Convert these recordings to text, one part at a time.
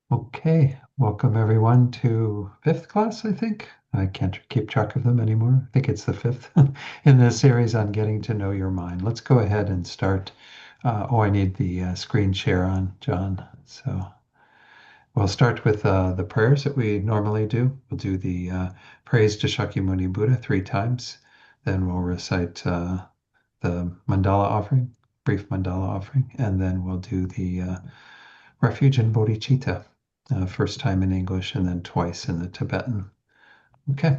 Okay, welcome everyone to fifth class, I think. I can't keep track of them anymore. I think it's the fifth in this series on getting to know your mind. Let's go ahead and start. I need the screen share on, John. So we'll start with the prayers that we normally do. We'll do the praise to Shakyamuni Buddha 3 times. Then we'll recite the mandala offering, brief mandala offering, and then we'll do the refuge in bodhicitta, first time in English and then twice in the Tibetan. Okay.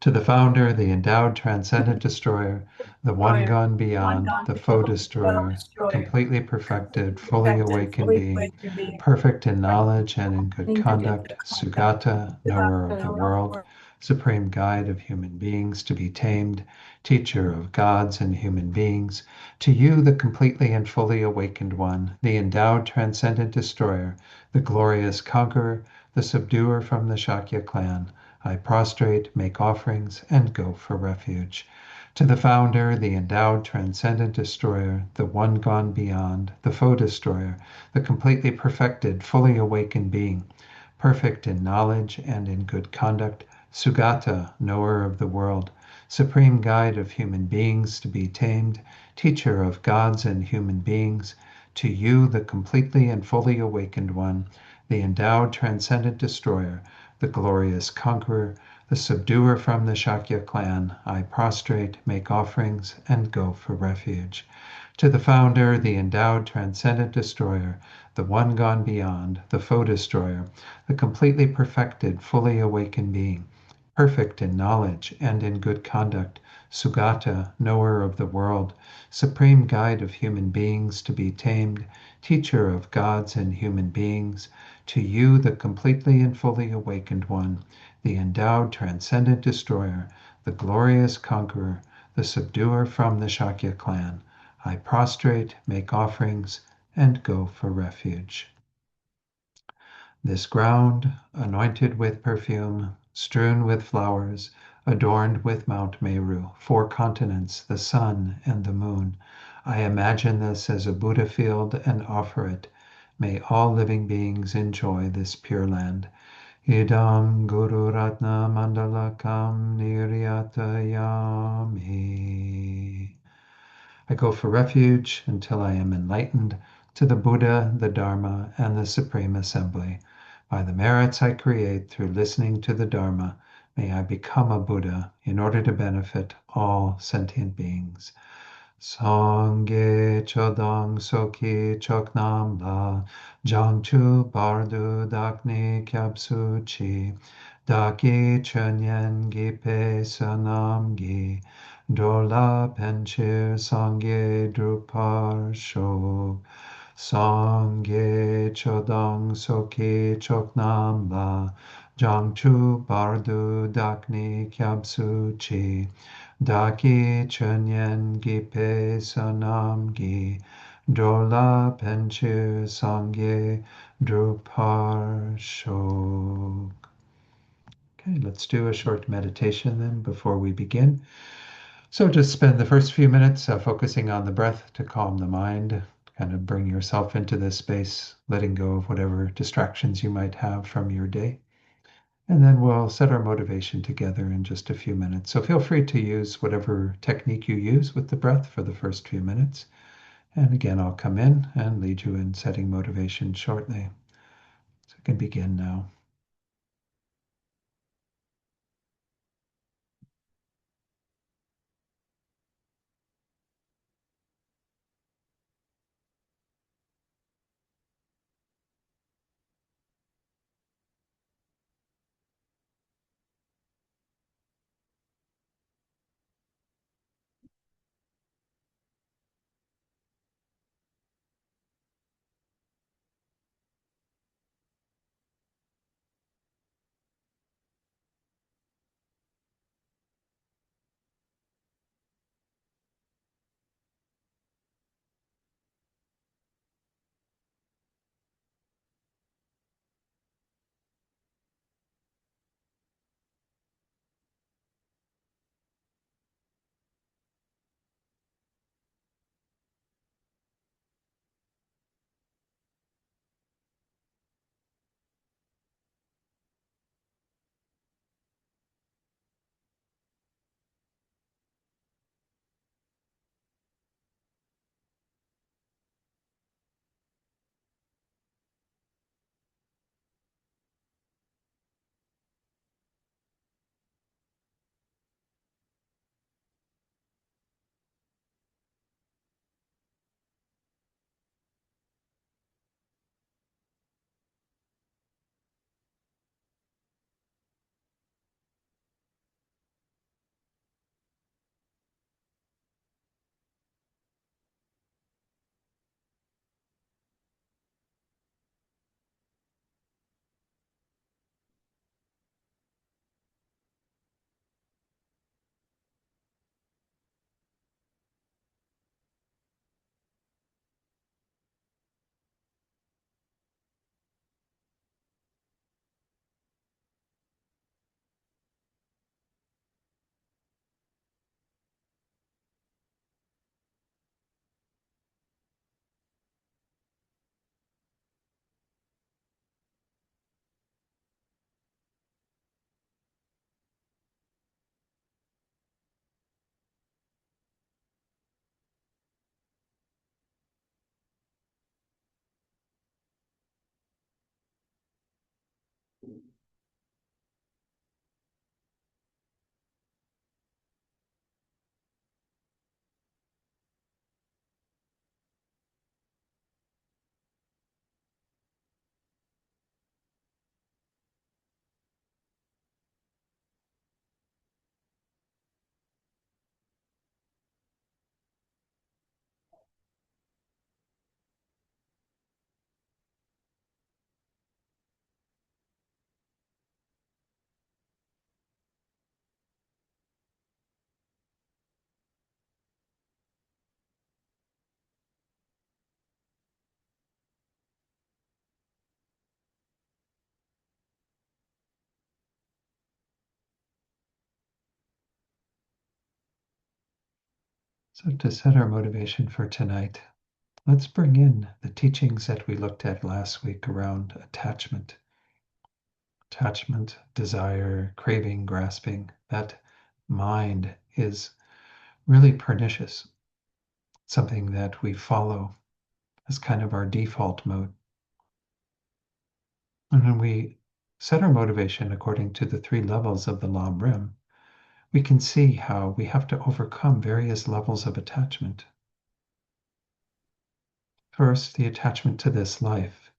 To the founder, the endowed transcendent destroyer, the one Destroyer, gone the one beyond, gone the foe beyond, the foe destroyer, destroyer, completely completely perfected, fully perfected, awakened fully being, awakened being, perfect in perfect knowledge and in good in good conduct, conduct, Sugata, without knower of the knower of the world, world. supreme guide of human beings to be tamed, teacher of gods and human beings, to you, the completely and fully awakened one, the endowed transcendent destroyer, the glorious conqueror, the subduer from the Shakya clan, I prostrate, make offerings, and go for refuge. To the founder, the endowed transcendent destroyer, the one gone beyond, the foe destroyer, the completely perfected, fully awakened being, perfect in knowledge and in good conduct, Sugata, knower of the world, supreme guide of human beings to be tamed, teacher of gods and human beings, to you, the completely and fully awakened one, the endowed transcendent destroyer, the glorious conqueror, the subduer from the Shakya clan, I prostrate, make offerings, and go for refuge. To the founder, the endowed transcendent destroyer, the one gone beyond, the foe destroyer, the completely perfected, fully awakened being, perfect in knowledge and in good conduct, Sugata, knower of the world, supreme guide of human beings to be tamed, teacher of gods and human beings, to you, the completely and fully awakened one, the endowed transcendent destroyer, the glorious conqueror, the subduer from the Shakya clan, I prostrate, make offerings, and go for refuge. This ground, anointed with perfume, strewn with flowers, adorned with Mount Meru, 4 continents, the sun and the moon. I imagine this as a Buddha field and offer it. May all living beings enjoy this pure land. Idam Guru Ratna Mandalakam Niryatayami. I go for refuge until I am enlightened to the Buddha, the Dharma, and the Supreme Assembly. By the merits I create through listening to the Dharma, may I become a Buddha in order to benefit all sentient beings. Sangye chodang soki choknam la jangchu bardu dakni kyapsu chi daki chönyen gi pe sanam gi dola penchir sangye drupar shok sangye chodang soki choknam la jangchu bardu dakni kyapsu chi Daki Chunyen Gipe Sonam Gi Dola Penchir Sangye Drupar Shok. Okay, let's do a short meditation then before we begin. So just spend the first few minutes focusing on the breath to calm the mind, kind of bring yourself into this space, letting go of whatever distractions you might have from your day. And then we'll set our motivation together in just a few minutes. So feel free to use whatever technique you use with the breath for the first few minutes. And again, I'll come in and lead you in setting motivation shortly. So I can begin now. So, to set our motivation for tonight, let's bring in the teachings that we looked at last week around attachment. Attachment, desire, craving, grasping. That mind is really pernicious, something that we follow as kind of our default mode. And when we set our motivation according to the three levels of the Lam Rim, we can see how we have to overcome various levels of attachment. First, the attachment to this life.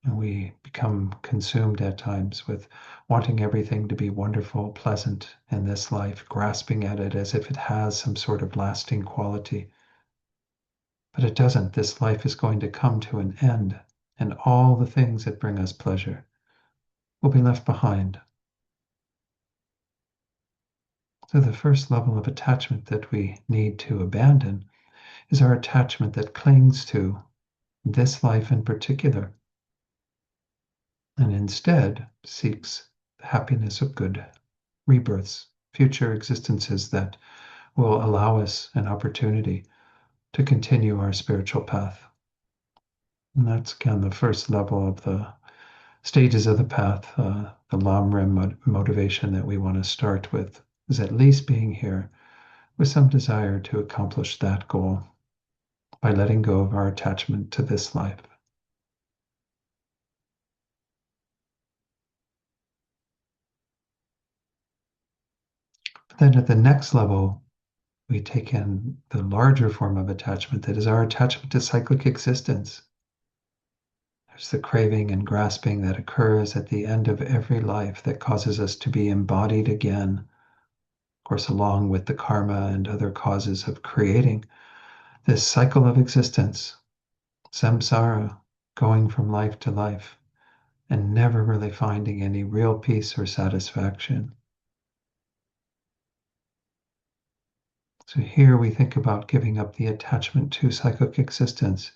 And we become consumed at times with wanting everything to be wonderful, pleasant in this life, grasping at it as if it has some sort of lasting quality. But it doesn't. This life is going to come to an end, and all the things that bring us pleasure will be left behind. So, the first level of attachment that we need to abandon is our attachment that clings to this life in particular, and instead seeks the happiness of good rebirths, future existences that will allow us an opportunity to continue our spiritual path. And that's again the first level of the stages of the path, the Lam Rim motivation that we want to start with is at least being here with some desire to accomplish that goal by letting go of our attachment to this life. But then at the next level, we take in the larger form of attachment that is our attachment to cyclic existence. There's the craving and grasping that occurs at the end of every life that causes us to be embodied again. Of course, along with the karma and other causes of creating this cycle of existence, samsara, going from life to life, and never really finding any real peace or satisfaction. So here we think about giving up the attachment to cyclic existence,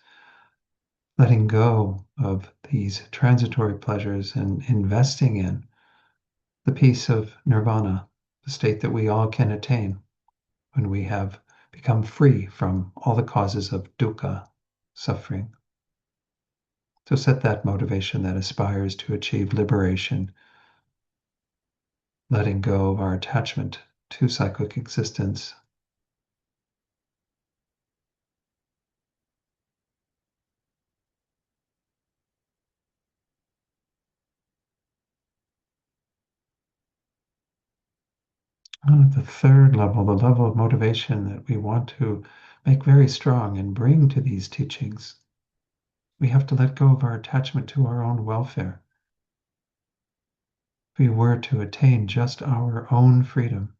letting go of these transitory pleasures and investing in the peace of nirvana, the state that we all can attain when we have become free from all the causes of dukkha, suffering. So set that motivation that aspires to achieve liberation, letting go of our attachment to cyclic existence. The third level, the level of motivation that we want to make very strong and bring to these teachings, we have to let go of our attachment to our own welfare. If we were to attain just our own freedom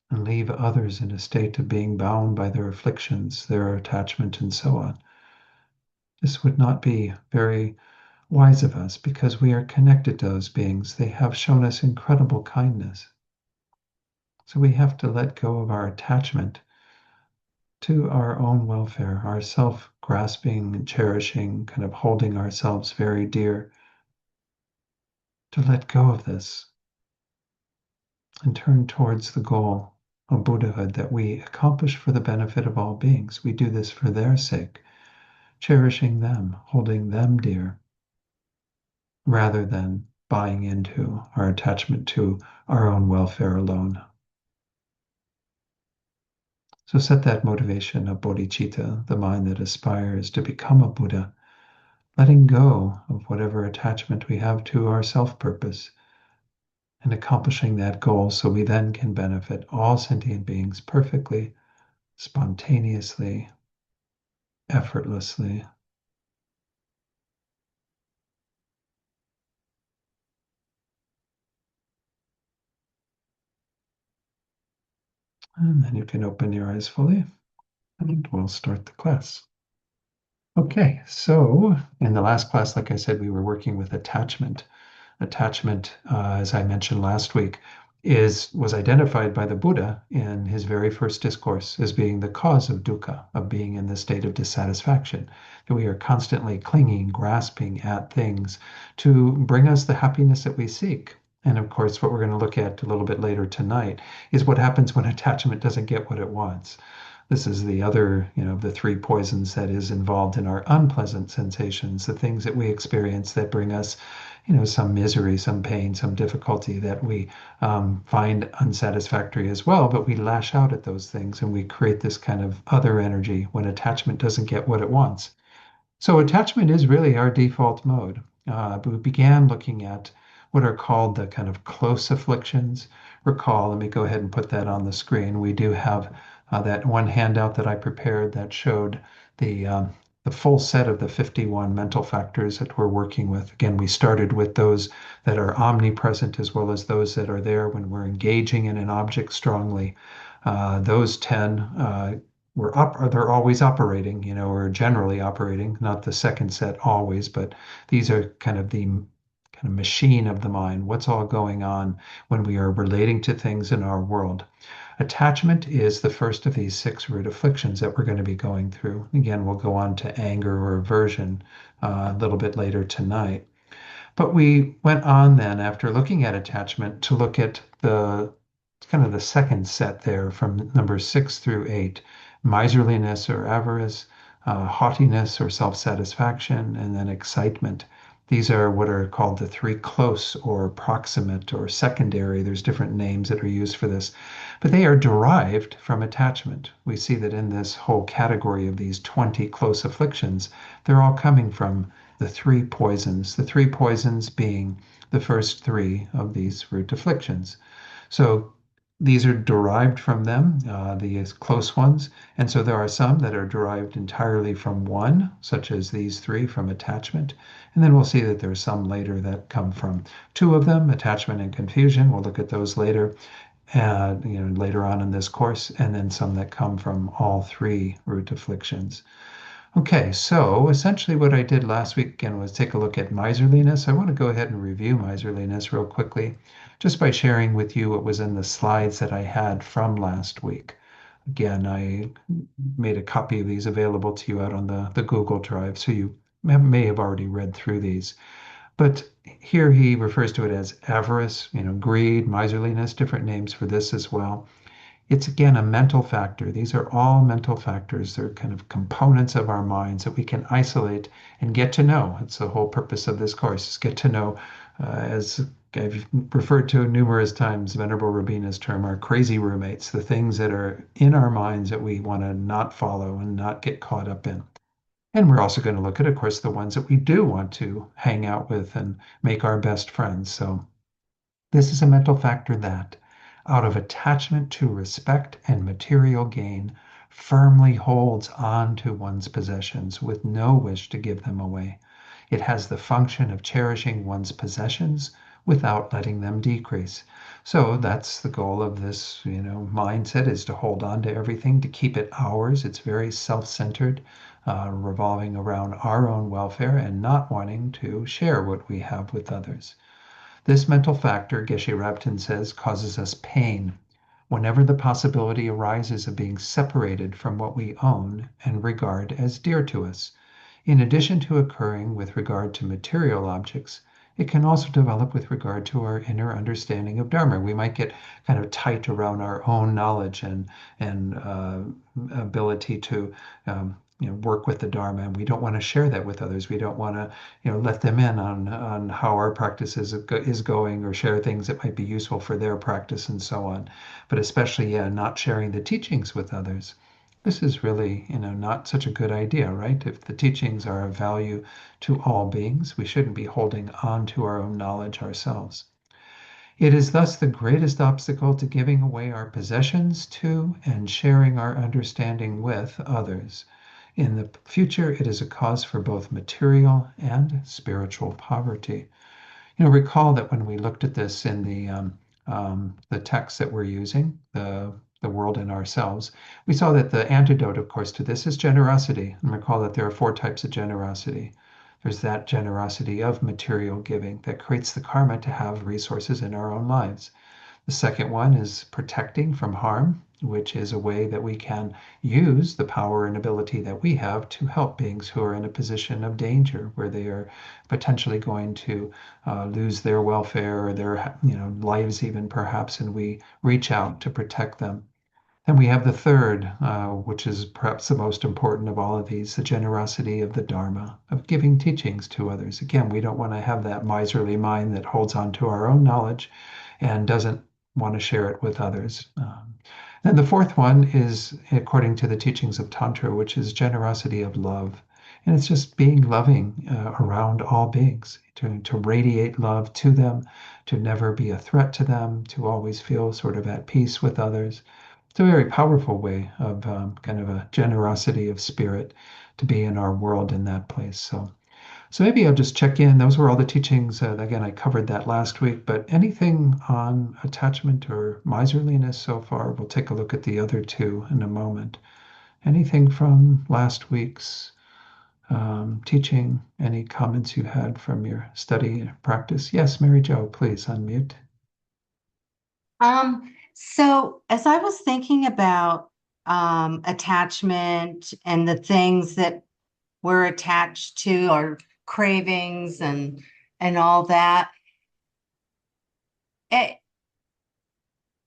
and leave others in a state of being bound by their afflictions, their attachment, and so on, this would not be very wise of us because we are connected to those beings. They have shown us incredible kindness. So we have to let go of our attachment to our own welfare, our self grasping and cherishing, kind of holding ourselves very dear, to let go of this and turn towards the goal of Buddhahood that we accomplish for the benefit of all beings. We do this for their sake, cherishing them, holding them dear, rather than buying into our attachment to our own welfare alone. So set that motivation of bodhicitta, the mind that aspires to become a Buddha, letting go of whatever attachment we have to our self-purpose and accomplishing that goal so we then can benefit all sentient beings perfectly, spontaneously, effortlessly. And then you can open your eyes fully and we'll start the class. Okay, so in the last class, like I said, we were working with attachment. Attachment, as I mentioned last week, was identified by the Buddha in his very first discourse as being the cause of dukkha, of being in the state of dissatisfaction. That we are constantly clinging, grasping at things to bring us the happiness that we seek. And of course, what we're going to look at a little bit later tonight is what happens when attachment doesn't get what it wants. This is the other, the three poisons that is involved in our unpleasant sensations, the things that we experience that bring us, some misery, some pain, some difficulty that we find unsatisfactory as well. But we lash out at those things and we create this kind of other energy when attachment doesn't get what it wants. So attachment is really our default mode. But we began looking at what are called the kind of close afflictions. Recall, let me go ahead and put that on the screen. We do have that one handout that I prepared that showed the full set of the 51 mental factors that we're working with. Again, we started with those that are omnipresent as well as those that are there when we're engaging in an object strongly. Those 10 they're always operating, or generally operating, not the second set always, but these are kind of the kind of machine of the mind. What's all going on when we are relating to things in our world? Attachment is the first of these 6 root afflictions that we're going to be going through. Again, we'll go on to anger or aversion a little bit later tonight. But we went on then, after looking at attachment, to look at the kind of the second set there from number 6 through 8: miserliness or avarice, haughtiness or self satisfaction, and then excitement. These are what are called the 3 close or proximate or secondary. There's different names that are used for this, but they are derived from attachment. We see that in this whole category of these 20 close afflictions, they're all coming from the 3 poisons, the 3 poisons being the first 3 of these root afflictions. So these are derived from them, these close ones. And so there are some that are derived entirely from one, such as these 3 from attachment. And then we'll see that there are some later that come from 2 of them, attachment and confusion. We'll look at those later, later on in this course, and then some that come from all 3 root afflictions. Okay, so essentially what I did last week again was take a look at miserliness. I want to go ahead and review miserliness real quickly, just by sharing with you what was in the slides that I had from last week. Again, I made a copy of these available to you out on the Google Drive, so you may have already read through these. But here he refers to it as avarice, greed, miserliness, different names for this as well. It's again a mental factor. These are all mental factors. They're kind of components of our minds that we can isolate and get to know. It's the whole purpose of this course, is get to know, as I've referred to numerous times, Venerable Robina's term, our crazy roommates, the things that are in our minds that we want to not follow and not get caught up in. And we're also going to look at, of course, the ones that we do want to hang out with and make our best friends. So this is a mental factor that, out of attachment to respect and material gain, firmly holds on to one's possessions with no wish to give them away. It has the function of cherishing one's possessions without letting them decrease. So that's the goal of this, mindset, is to hold on to everything, to keep it ours. It's very self-centered, revolving around our own welfare and not wanting to share what we have with others. This mental factor, Geshe Rabten says, causes us pain whenever the possibility arises of being separated from what we own and regard as dear to us. In addition to occurring with regard to material objects, it can also develop with regard to our inner understanding of Dharma. We might get kind of tight around our own knowledge and ability to work with the Dharma, and we don't want to share that with others. We don't want to let them in on how our practice is going, or share things that might be useful for their practice and so on. But especially, not sharing the teachings with others. This is really, not such a good idea, right? If the teachings are of value to all beings, we shouldn't be holding on to our own knowledge ourselves. It is thus the greatest obstacle to giving away our possessions to and sharing our understanding with others. In the future, it is a cause for both material and spiritual poverty. Recall that when we looked at this in the text that we're using, the world and ourselves, we saw that the antidote, of course, to this is generosity. And recall that there are 4 types of generosity. There's that generosity of material giving that creates the karma to have resources in our own lives. The second one is protecting from harm. which is a way that we can use the power and ability that we have to help beings who are in a position of danger, where they are potentially going to lose their welfare or their lives even perhaps, and we reach out to protect them. And we have the third, which is perhaps the most important of all of these, the generosity of the Dharma, of giving teachings to others. Again, we don't want to have that miserly mind that holds on to our own knowledge and doesn't want to share it with others. Then the fourth one is, according to the teachings of Tantra, which is generosity of love. And it's just being loving around all beings, to radiate love to them, to never be a threat to them, to always feel sort of at peace with others. It's a very powerful way of kind of a generosity of spirit to be in our world in that place. So maybe I'll just check in. Those were all the teachings. Again, I covered that last week, but anything on attachment or miserliness so far? We'll take a look at the other two in a moment. Anything from last week's teaching? Any comments you had from your study and practice? Yes, Mary Jo, please unmute. So as I was thinking about attachment and the things that we're attached to, our cravings and all that, it,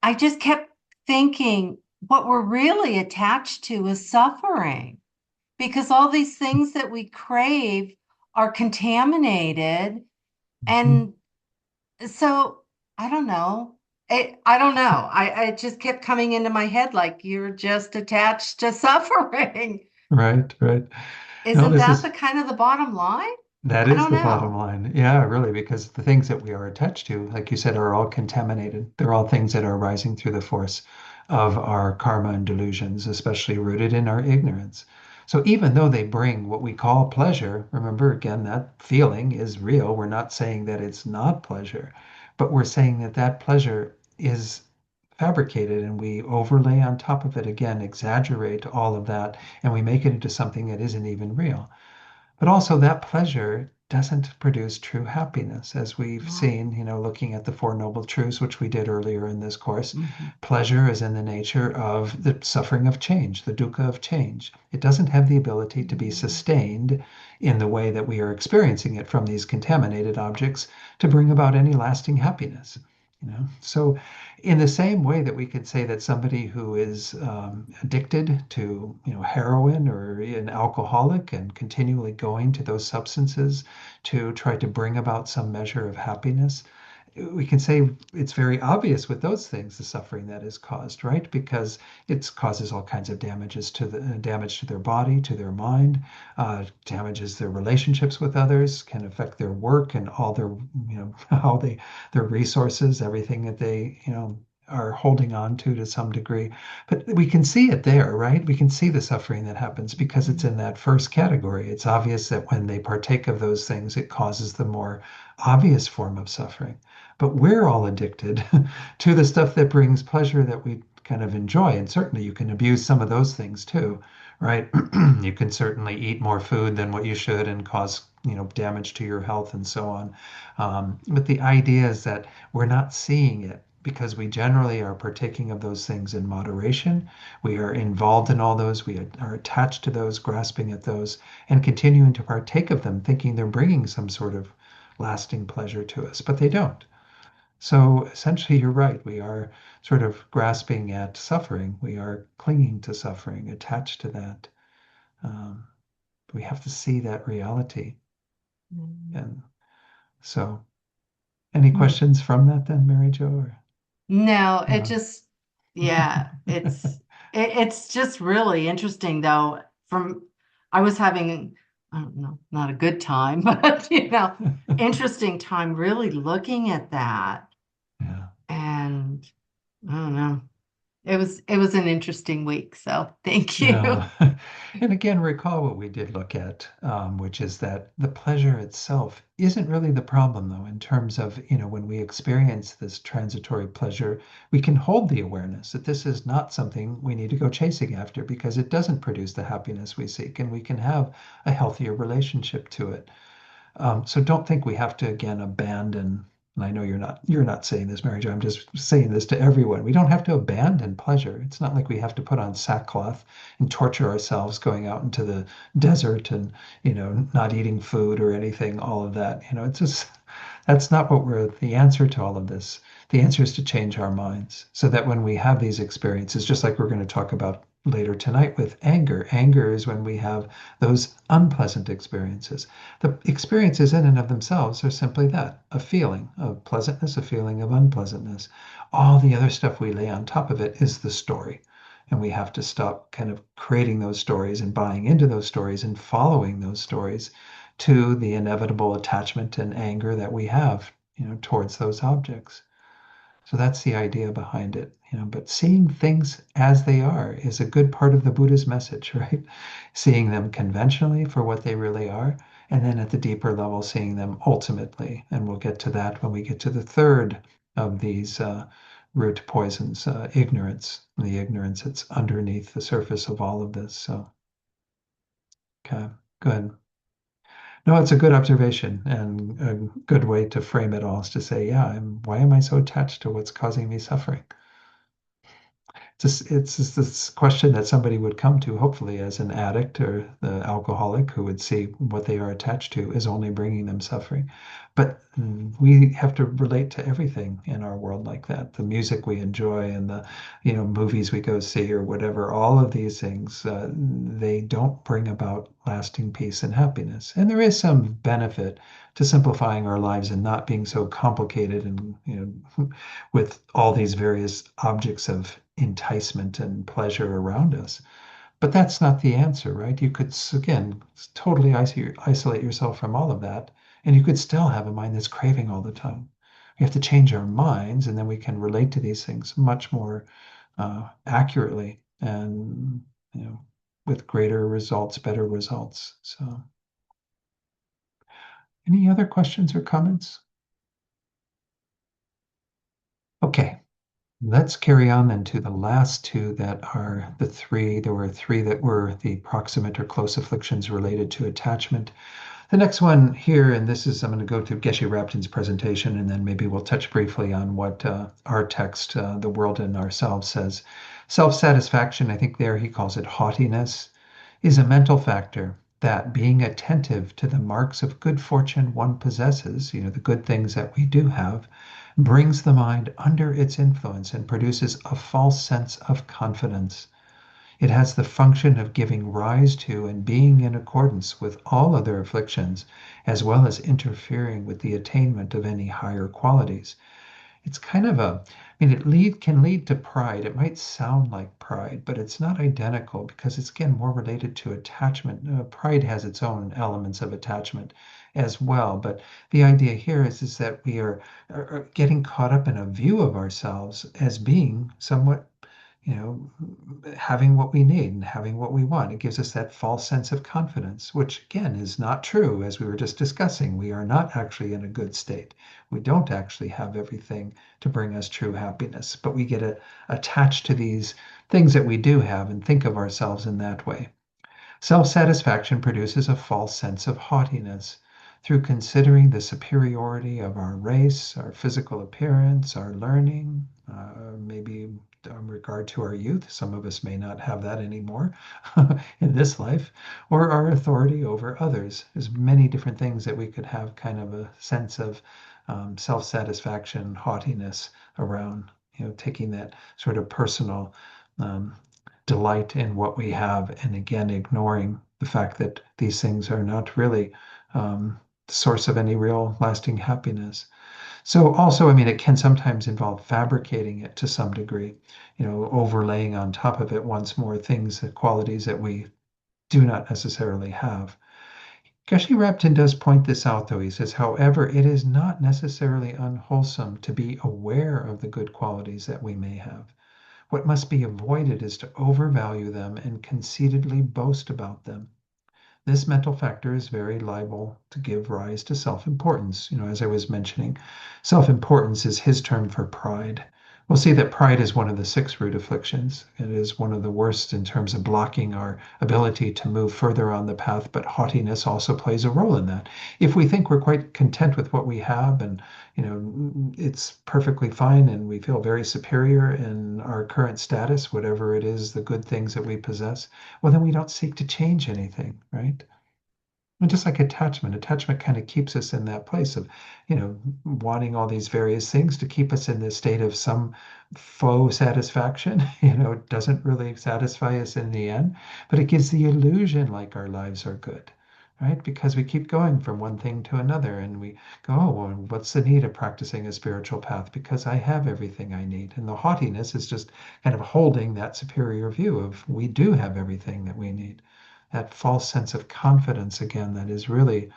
I just kept thinking what we're really attached to is suffering, because all these things that we crave are contaminated. Mhm. And so I don't know. I don't know. I just kept coming into my head like you're just attached to suffering. Right, right. No, Isn't this that is the kind of the bottom line? That I is don't the bottom know. line. Yeah, really, because the things that we are attached to, like you said, are all contaminated. They're all things that are arising through the force of our karma and delusions, especially rooted in our ignorance. So even though they bring what we call pleasure, remember again, that feeling is real. We're not saying that it's not pleasure, but we're saying that that pleasure is fabricated and we overlay on top of it again, exaggerate all of that, and we make it into something that isn't even real. But also that pleasure doesn't produce true happiness, as we've No. seen, looking at the Four Noble Truths, which we did earlier in this course. Mhm. Pleasure is in the nature of the suffering of change, the dukkha of change. It doesn't have the ability to be sustained in the way that we are experiencing it from these contaminated objects to bring about any lasting happiness. So in the same way that we could say that somebody who is addicted to heroin or an alcoholic and continually going to those substances to try to bring about some measure of happiness, we can say it's very obvious with those things the suffering that is caused, right? Because it causes all kinds of damage to their body, to their mind, damages their relationships with others, can affect their work and all their how they their resources, everything that they are holding on to some degree. But we can see it there, right? We can see the suffering that happens because it's in that first category. It's obvious that when they partake of those things, it causes the more obvious form of suffering. But we're all addicted to the stuff that brings pleasure that we kind of enjoy. And certainly you can abuse some of those things too, right? You can certainly eat more food than what you should and cause, damage to your health and so on. But the idea is that we're not seeing it because we generally are partaking of those things in moderation. We are involved in all those. We are attached to those, grasping at those, and continuing to partake of them, thinking they're bringing some sort of lasting pleasure to us, but they don't. So essentially, you're right. We are sort of grasping at suffering. We are clinging to suffering, attached to that. Um, we have to see that reality. And so, any Mhm. questions from that then, Mary Jo? Or, No, it uh, just, yeah, it's just really interesting though. I was having, I don't know, not a good time, but interesting time really looking at that. yeah. And I don't know. It was an interesting week, so thank you. Yeah. And again, recall what we did look at, which is that the pleasure itself isn't really the problem, though, in terms of, when we experience this transitory pleasure, we can hold the awareness that this is not something we need to go chasing after because it doesn't produce the happiness we seek, and we can have a healthier relationship to it. So don't think we have to, again, abandon and I know you're not saying this, Mary Jo, I'm just saying this to everyone. We don't have to abandon pleasure. It's not like we have to put on sackcloth and torture ourselves going out into the desert and, not eating food or anything, all of that. It's just that's not what we're the answer to all of this. The answer is to change our minds so that when we have these experiences, just like we're going to talk about later tonight with anger, anger is when we have those unpleasant experiences. The experiences in and of themselves are simply that, a feeling of pleasantness, a feeling of unpleasantness. All the other stuff we lay on top of it is the story. And we have to stop kind of creating those stories and buying into those stories and following those stories to the inevitable attachment and anger that we have, towards those objects. So that's the idea behind it, but seeing things as they are is a good part of the Buddha's message, right? Seeing them conventionally for what they really are, and then at the deeper level, seeing them ultimately. And we'll get to that when we get to the third of these root poisons, ignorance, the ignorance that's underneath the surface of all of this. So, okay, good. No, it's a good observation and a good way to frame it all is to say, yeah, why am I so attached to what's causing me suffering? It's just this question that somebody would come to, hopefully, as an addict or the alcoholic who would see what they are attached to is only bringing them suffering. But we have to relate to everything in our world like that. The music we enjoy and the, movies we go see or whatever, all of these things, they don't bring about lasting peace and happiness. And there is some benefit to simplifying our lives and not being so complicated and, with all these various objects of enticement and pleasure around us. But that's not the answer, right? You could, again, totally isolate yourself from all of that, and you could still have a mind that's craving all the time. We have to change our minds, and then we can relate to these things much more accurately and, with greater results, better results. So, any other questions or comments? Okay. Let's carry on then to the last two that are the three. There were three that were the proximate or close afflictions related to attachment. The next one here, and this is, I'm going to go to Geshe Rapton's presentation, and then maybe we'll touch briefly on what our text, The World and Ourselves, says. Self-satisfaction, I think there he calls it haughtiness, is a mental factor that being attentive to the marks of good fortune one possesses, the good things that we do have, brings the mind under its influence and produces a false sense of confidence. It has the function of giving rise to and being in accordance with all other afflictions, as well as interfering with the attainment of any higher qualities. It's kind of it can lead to pride. It might sound like pride, but it's not identical because it's again more related to attachment. Pride has its own elements of attachment as well, but the idea here is that we are getting caught up in a view of ourselves as being somewhat, you know, having what we need and having what we want. It gives us that false sense of confidence, which again is not true. As we were just discussing, we are not actually in a good state. We don't actually have everything to bring us true happiness, but we get attached to these things that we do have and think of ourselves in that way. Self-satisfaction produces a false sense of haughtiness through considering the superiority of our race, our physical appearance, our learning, maybe in regard to our youth. Some of us may not have that anymore in this life, or our authority over others. There's many different things that we could have kind of a sense of self-satisfaction, haughtiness around, taking that sort of personal um, delight in what we have, and again, ignoring the fact that these things are not really the source of any real lasting happiness. So also, it can sometimes involve fabricating it to some degree, overlaying on top of it once more things, the qualities that we do not necessarily have. Geshe Rapton does point this out, though. He says, however, it is not necessarily unwholesome to be aware of the good qualities that we may have. What must be avoided is to overvalue them and conceitedly boast about them. This mental factor is very liable to give rise to self-importance. As I was mentioning, self-importance is his term for pride, We'll see that pride is one of the six root afflictions. It is one of the worst in terms of blocking our ability to move further on the path, but haughtiness also plays a role in that. If we think we're quite content with what we have and it's perfectly fine and we feel very superior in our current status, whatever it is, the good things that we possess, well, then we don't seek to change anything, right? And just like attachment kind of keeps us in that place of, wanting all these various things to keep us in this state of some faux satisfaction. It doesn't really satisfy us in the end, but it gives the illusion like our lives are good, right? Because we keep going from one thing to another and we go, oh, well, what's the need of practicing a spiritual path? Because I have everything I need. And the haughtiness is just kind of holding that superior view of we do have everything that we need, that false sense of confidence again that is really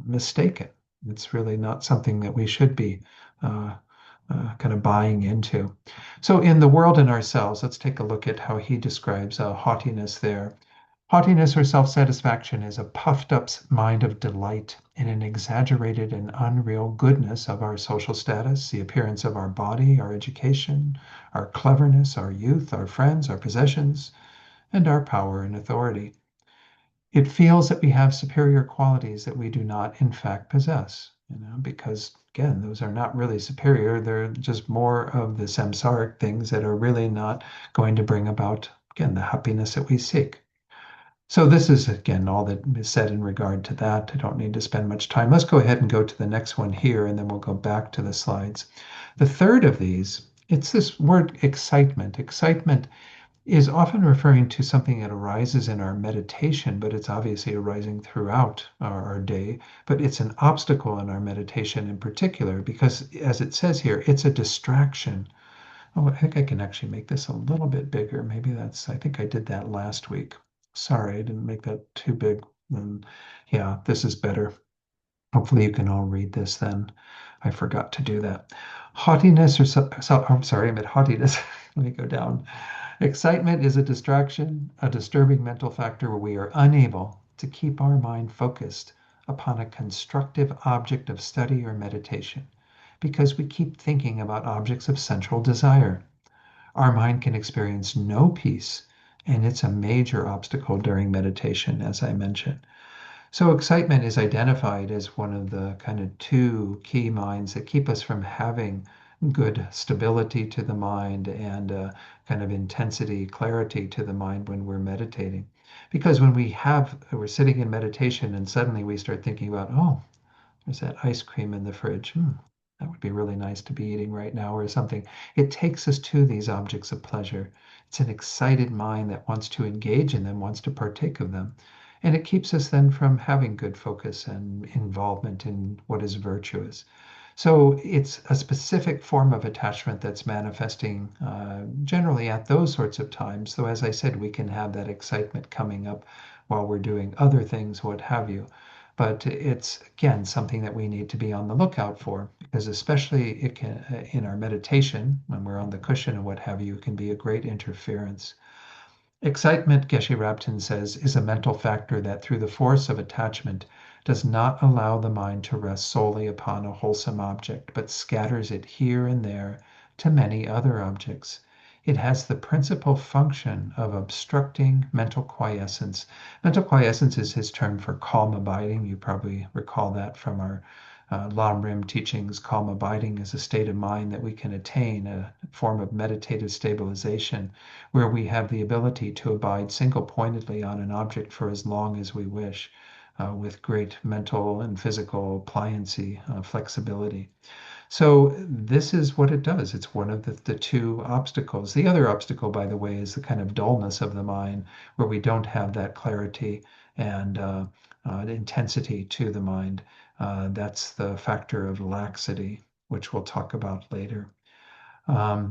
mistaken. It's really not something that we should be uh, kind of buying into. So, in the world and ourselves, let's take a look at how he describes haughtiness there. Haughtiness or self satisfaction is a puffed up mind of delight in an exaggerated and unreal goodness of our social status, the appearance of our body, our education, our cleverness, our youth, our friends, our possessions, and our power and authority. It feels that we have superior qualities that we do not, in fact, possess, because again, those are not really superior. They're just more of the samsaric things that are really not going to bring about, again, the happiness that we seek. So this is, again, all that is said in regard to that. I don't need to spend much time. Let's go ahead and go to the next one here, and then we'll go back to the slides. The third of these, it's this word excitement. Excitement is often referring to something that arises in our meditation, but it's obviously arising throughout our day. But it's an obstacle in our meditation in particular, because as it says here, it's a distraction. Oh, I think I can actually make this a little bit bigger. I think I did that last week. Sorry, I didn't make that too big. Yeah, this is better. Hopefully you can all read this then. I forgot to do that. Haughtiness or I'm sorry, I meant haughtiness. Let me go down. Excitement is a distraction, a disturbing mental factor where we are unable to keep our mind focused upon a constructive object of study or meditation because we keep thinking about objects of sensual desire. Our mind can experience no peace, and it's a major obstacle during meditation, as I mentioned. So, excitement is identified as one of the kind of two key minds that keep us from having good stability to the mind and kind of intensity, clarity to the mind when we're meditating. Because when we're sitting in meditation and suddenly we start thinking about, oh, there's that ice cream in the fridge. That would be really nice to be eating right now, or something. It takes us to these objects of pleasure. It's an excited mind that wants to engage in them, wants to partake of them. And it keeps us then from having good focus and involvement in what is virtuous. So it's a specific form of attachment that's manifesting generally at those sorts of times. Though, as I said, we can have that excitement coming up while we're doing other things, what have you. But it's again something that we need to be on the lookout for because, especially it can, in our meditation, when we're on the cushion and what have you, it can be a great interference. Excitement, Geshe-Rabten says, is a mental factor that, through the force of attachment, does not allow the mind to rest solely upon a wholesome object, but scatters it here and there to many other objects. It has the principal function of obstructing mental quiescence. Mental quiescence is his term for calm abiding. You probably recall that from our Lam Rim teachings. Calm abiding is a state of mind that we can attain, a form of meditative stabilization, where we have the ability to abide single pointedly on an object for as long as we wish, with great mental and physical pliancy, flexibility. So this is what it does. It's one of the two obstacles. The other obstacle, by the way, is the kind of dullness of the mind, where we don't have that clarity and intensity to the mind. That's the factor of laxity, which we'll talk about later.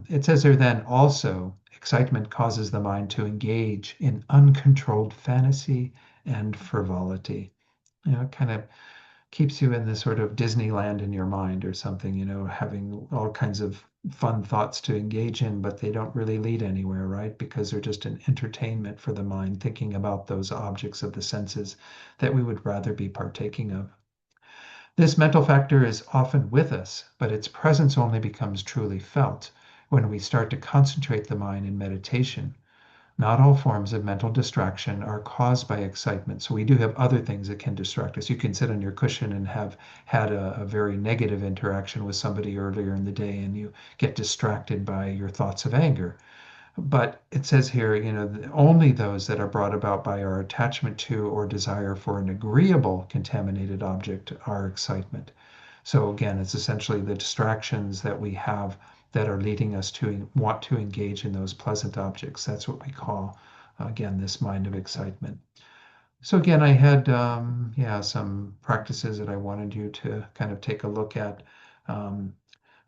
It says there then also, excitement causes the mind to engage in uncontrolled fantasy and frivolity. It kind of keeps you in this sort of Disneyland in your mind or something, having all kinds of fun thoughts to engage in, but they don't really lead anywhere, right? Because they're just an entertainment for the mind, thinking about those objects of the senses that we would rather be partaking of. This mental factor is often with us, but its presence only becomes truly felt when we start to concentrate the mind in meditation. Not all forms of mental distraction are caused by excitement. So we do have other things that can distract us. You can sit on your cushion and have had a very negative interaction with somebody earlier in the day, and you get distracted by your thoughts of anger. But it says here, only those that are brought about by our attachment to or desire for an agreeable contaminated object are excitement. So again, it's essentially the distractions that we have that are leading us to want to engage in those pleasant objects. That's what we call, again, this mind of excitement. So again, I had, yeah, some practices that I wanted you to kind of take a look at. Um,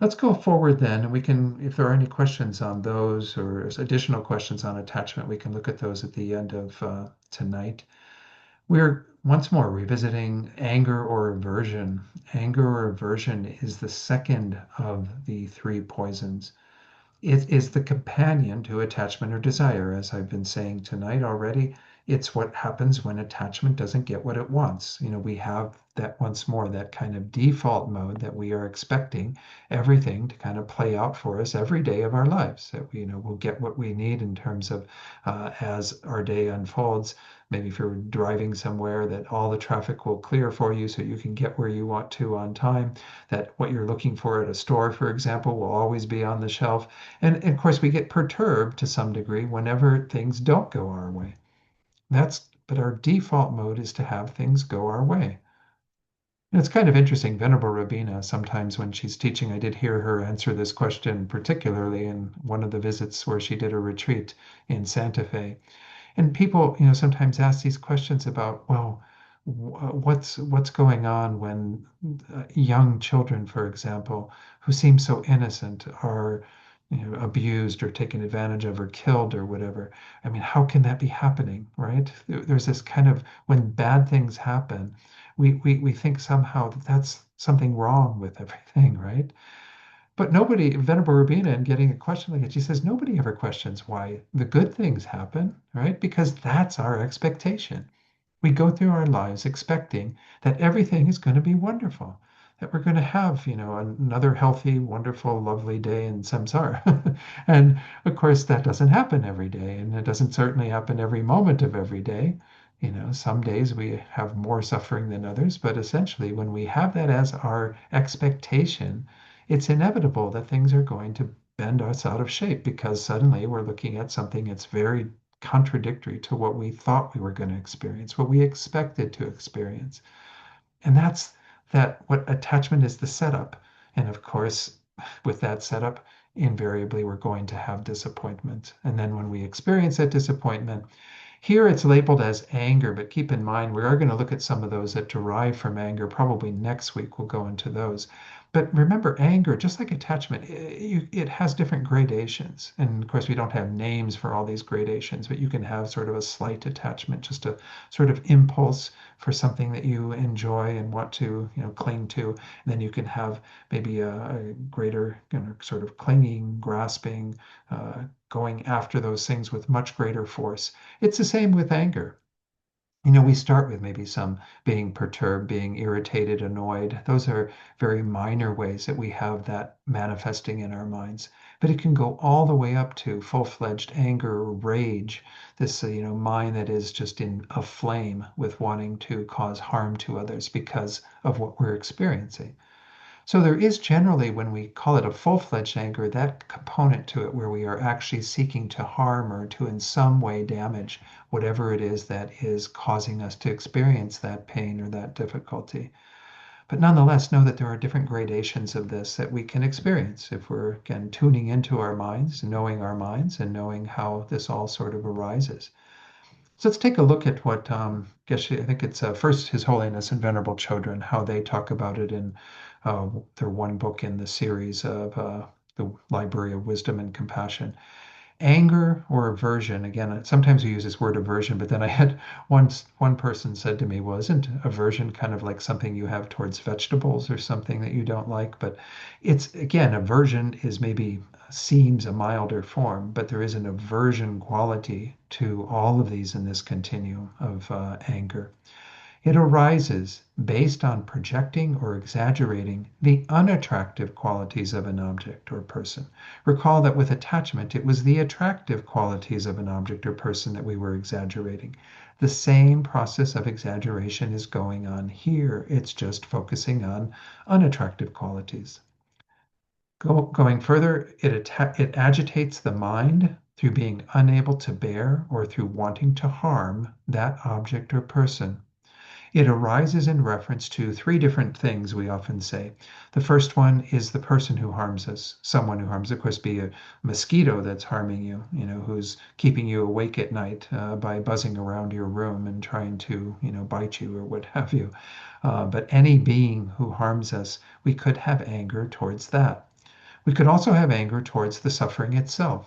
let's go forward then, and we can, if there are any questions on those or additional questions on attachment, we can look at those at the end of tonight. We're once more revisiting anger or aversion. Anger or aversion is the second of the three poisons. It is the companion to attachment or desire, as I've been saying tonight already. It's what happens when attachment doesn't get what it wants. We have that once more, that kind of default mode that we are expecting everything to kind of play out for us every day of our lives. That we, we'll get what we need in terms of as our day unfolds. Maybe if you're driving somewhere, that all the traffic will clear for you so you can get where you want to on time. That what you're looking for at a store, for example, will always be on the shelf. And of course, we get perturbed to some degree whenever things don't go our way. But our default mode is to have things go our way. And it's kind of interesting. Venerable Rabina, sometimes when she's teaching, I did hear her answer this question, particularly in one of the visits where she did a retreat in Santa Fe. And people, sometimes ask these questions about, well, what's going on when young children, for example, who seem so innocent, are abused or taken advantage of or killed or whatever. I mean, how can that be happening, right? There's this kind of, when bad things happen, we think somehow that that's something wrong with everything, right? But nobody, Venerable Rabina, in getting a question like it, she says nobody ever questions why the good things happen, right? Because that's our expectation. We go through our lives expecting that everything is going to be wonderful, that we're going to have, another healthy, wonderful, lovely day in samsara. And of course, that doesn't happen every day, and it doesn't certainly happen every moment of every day. Some days we have more suffering than others, but essentially, when we have that as our expectation, it's inevitable that things are going to bend us out of shape because suddenly we're looking at something that's very contradictory to what we thought we were going to experience, what we expected to experience. And that's that what attachment is the setup. And of course, with that setup, invariably we're going to have disappointment. And then when we experience that disappointment, here it's labeled as anger, but keep in mind we are going to look at some of those that derive from anger. Probably next week we'll go into those. But remember, anger, just like attachment, it has different gradations. And of course, we don't have names for all these gradations, but you can have sort of a slight attachment, just a sort of impulse for something that you enjoy and want to, cling to. And then you can have maybe a greater, sort of clinging, grasping, going after those things with much greater force. It's the same with anger. We start with maybe some being perturbed, being irritated, annoyed. Those are very minor ways that we have that manifesting in our minds. But it can go all the way up to full-fledged anger or rage, this, mind that is just in a flame with wanting to cause harm to others because of what we're experiencing. So there is generally, when we call it a full-fledged anger, that component to it where we are actually seeking to harm or to in some way damage whatever it is that is causing us to experience that pain or that difficulty. But nonetheless, know that there are different gradations of this that we can experience if we're, again, tuning into our minds, knowing our minds, and knowing how this all sort of arises. So let's take a look at what, I think it's first His Holiness and Venerable Chodron, how they talk about it in their one book in the series of the Library of Wisdom and Compassion. Anger or aversion, again, sometimes we use this word aversion, but then I had one person said to me, well, isn't aversion kind of like something you have towards vegetables or something that you don't like? But it's, again, aversion is maybe seems a milder form, but there is an aversion quality to all of these in this continuum of anger. It arises based on projecting or exaggerating the unattractive qualities of an object or person. Recall that with attachment, it was the attractive qualities of an object or person that we were exaggerating. The same process of exaggeration is going on here. It's just focusing on unattractive qualities. Going further, it agitates the mind through being unable to bear or through wanting to harm that object or person. It arises in reference to three different things we often say. The first one is the person who harms us, someone who harms, of course, be a mosquito that's harming you, who's keeping you awake at night by buzzing around your room and trying to, bite you or what have you. But any being who harms us, we could have anger towards that. We could also have anger towards the suffering itself,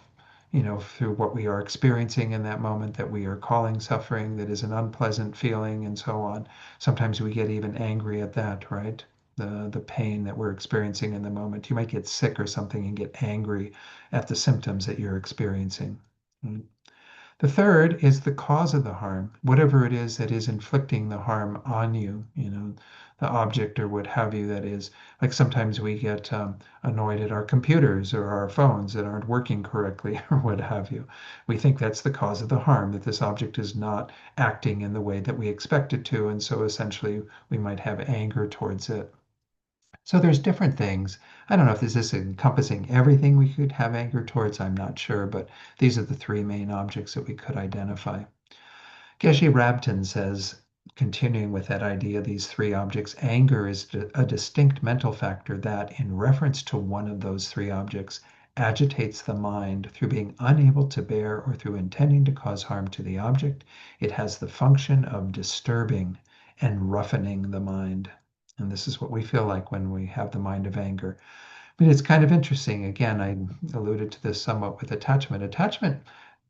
through what we are experiencing in that moment that we are calling suffering, that is an unpleasant feeling, and so on. Sometimes we get even angry at that, right? The pain that we're experiencing in the moment. You might get sick or something and get angry at the symptoms that you're experiencing. Mm. The third is the cause of the harm, whatever it is that is inflicting the harm on you, the object or what have you that is. Like sometimes we get annoyed at our computers or our phones that aren't working correctly or what have you. We think that's the cause of the harm, that this object is not acting in the way that we expect it to. And so essentially we might have anger towards it. So there's different things. I don't know if this is encompassing everything we could have anger towards. I'm not sure, but these are the three main objects that we could identify. Geshe Rabton says, continuing with that idea, these three objects, anger is a distinct mental factor that, in reference to one of those three objects, agitates the mind through being unable to bear or through intending to cause harm to the object. It has the function of disturbing and roughening the mind. And this is what we feel like when we have the mind of anger. But it's kind of interesting. Again, I alluded to this somewhat with attachment. Attachment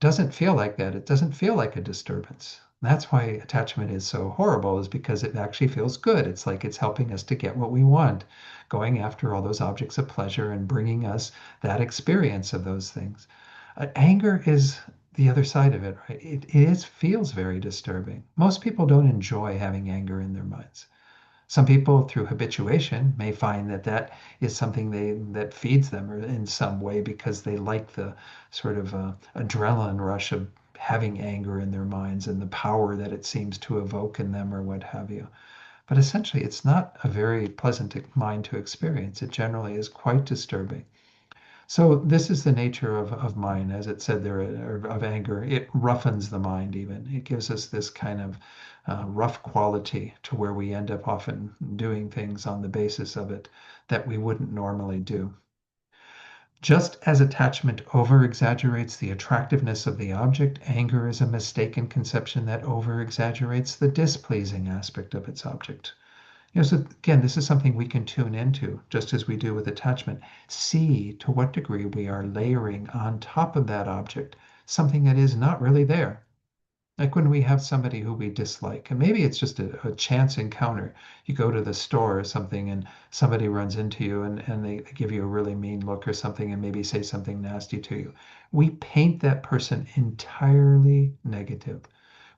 doesn't feel like that. It doesn't feel like a disturbance. That's why attachment is so horrible, is because it actually feels good. It's like it's helping us to get what we want, going after all those objects of pleasure and bringing us that experience of those things. Anger is the other side of it, right? Feels very disturbing. Most people don't enjoy having anger in their minds. Some people, through habituation, may find that that is something that feeds them or in some way because they like the sort of adrenaline rush of having anger in their minds and the power that it seems to evoke in them or what have you. But essentially, it's not a very pleasant mind to experience. It generally is quite disturbing. So this is the nature of mind, as it said there, or of anger. It roughens the mind even. It gives us this kind of rough quality to where we end up often doing things on the basis of it that we wouldn't normally do. Just as attachment over exaggerates the attractiveness of the object, anger is a mistaken conception that over exaggerates the displeasing aspect of its object. So again, this is something we can tune into, just as we do with attachment. See to what degree we are layering on top of that object something that is not really there. Like when we have somebody who we dislike, and maybe it's just a chance encounter. You go to the store or something, and somebody runs into you and they give you a really mean look or something, and maybe say something nasty to you. We paint that person entirely negative.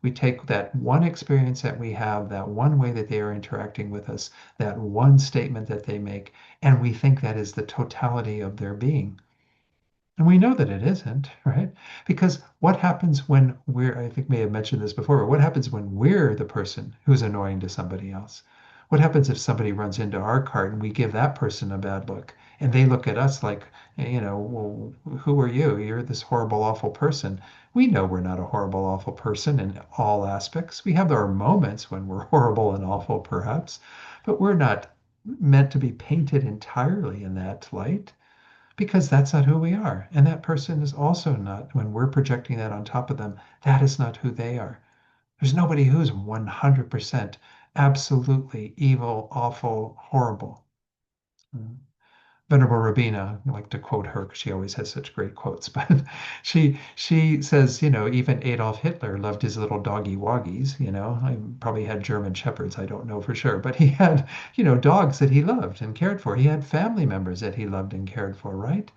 We take that one experience that we have, that one way that they are interacting with us, that one statement that they make, and we think that is the totality of their being. And we know that it isn't, right? Because what happens when I think may have mentioned this before, but what happens when we're the person who's annoying to somebody else? What happens if somebody runs into our cart and we give that person a bad look and they look at us like, well, who are you? You're this horrible, awful person. We know we're not a horrible, awful person in all aspects. We have our moments when we're horrible and awful, perhaps, but we're not meant to be painted entirely in that light because that's not who we are. And that person is also not, when we're projecting that on top of them, that is not who they are. There's nobody who's 100% absolutely evil, awful, horrible. Mm. Venerable Rabina, I like to quote her because she always has such great quotes, but she says, even Adolf Hitler loved his little doggy woggies, I probably had German shepherds, I don't know for sure, but he had, dogs that he loved and cared for. He had family members that he loved and cared for, right?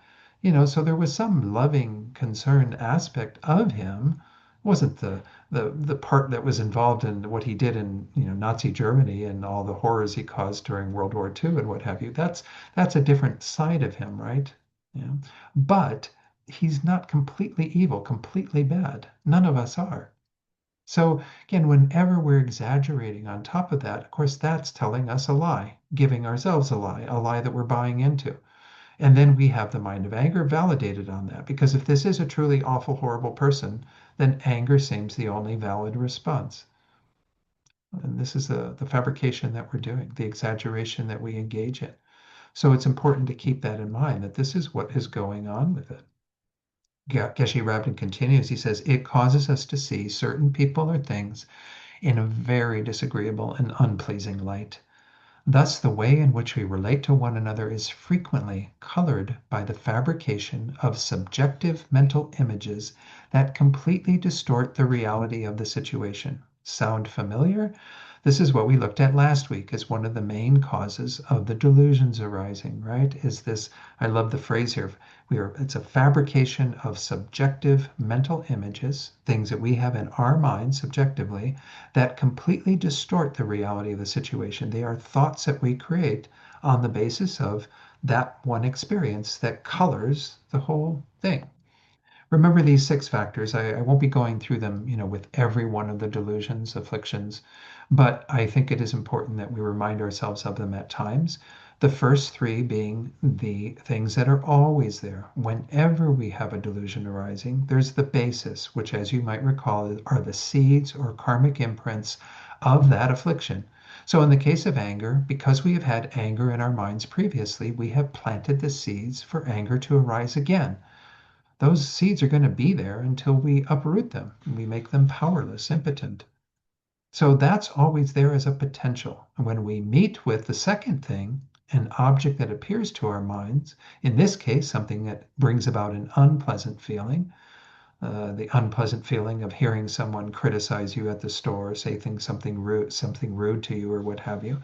So there was some loving, concerned aspect of him wasn't the part that was involved in what he did in Nazi Germany and all the horrors he caused during World War II and what have you. That's a different side of him, right? Yeah. But he's not completely evil, completely bad. None of us are. So again, whenever we're exaggerating on top of that, of course, that's telling us a lie, giving ourselves a lie that we're buying into. And then we have the mind of anger validated on that. Because if this is a truly awful, horrible person, then anger seems the only valid response. And this is the fabrication that we're doing, the exaggeration that we engage in. So it's important to keep that in mind that this is what is going on with it. Geshe Rabden continues, he says, it causes us to see certain people or things in a very disagreeable and unpleasing light. Thus, the way in which we relate to one another is frequently colored by the fabrication of subjective mental images that completely distort the reality of the situation. Sound familiar? This is what we looked at last week as one of the main causes of the delusions arising, right? Is this, I love the phrase here, it's a fabrication of subjective mental images, things that we have in our minds subjectively, that completely distort the reality of the situation. They are thoughts that we create on the basis of that one experience that colors the whole thing. Remember these 6 factors. I won't be going through them, with every one of the delusions, afflictions, but I think it is important that we remind ourselves of them at times. The first 3 being the things that are always there. Whenever we have a delusion arising, there's the basis, which, as you might recall, are the seeds or karmic imprints of that affliction. So, in the case of anger, because we have had anger in our minds previously, we have planted the seeds for anger to arise again. Those seeds are going to be there until we uproot them and we make them powerless, impotent. So that's always there as a potential. And when we meet with the second thing, an object that appears to our minds, in this case, something that brings about an unpleasant feeling, the unpleasant feeling of hearing someone criticize you at the store, say things something rude to you or what have you,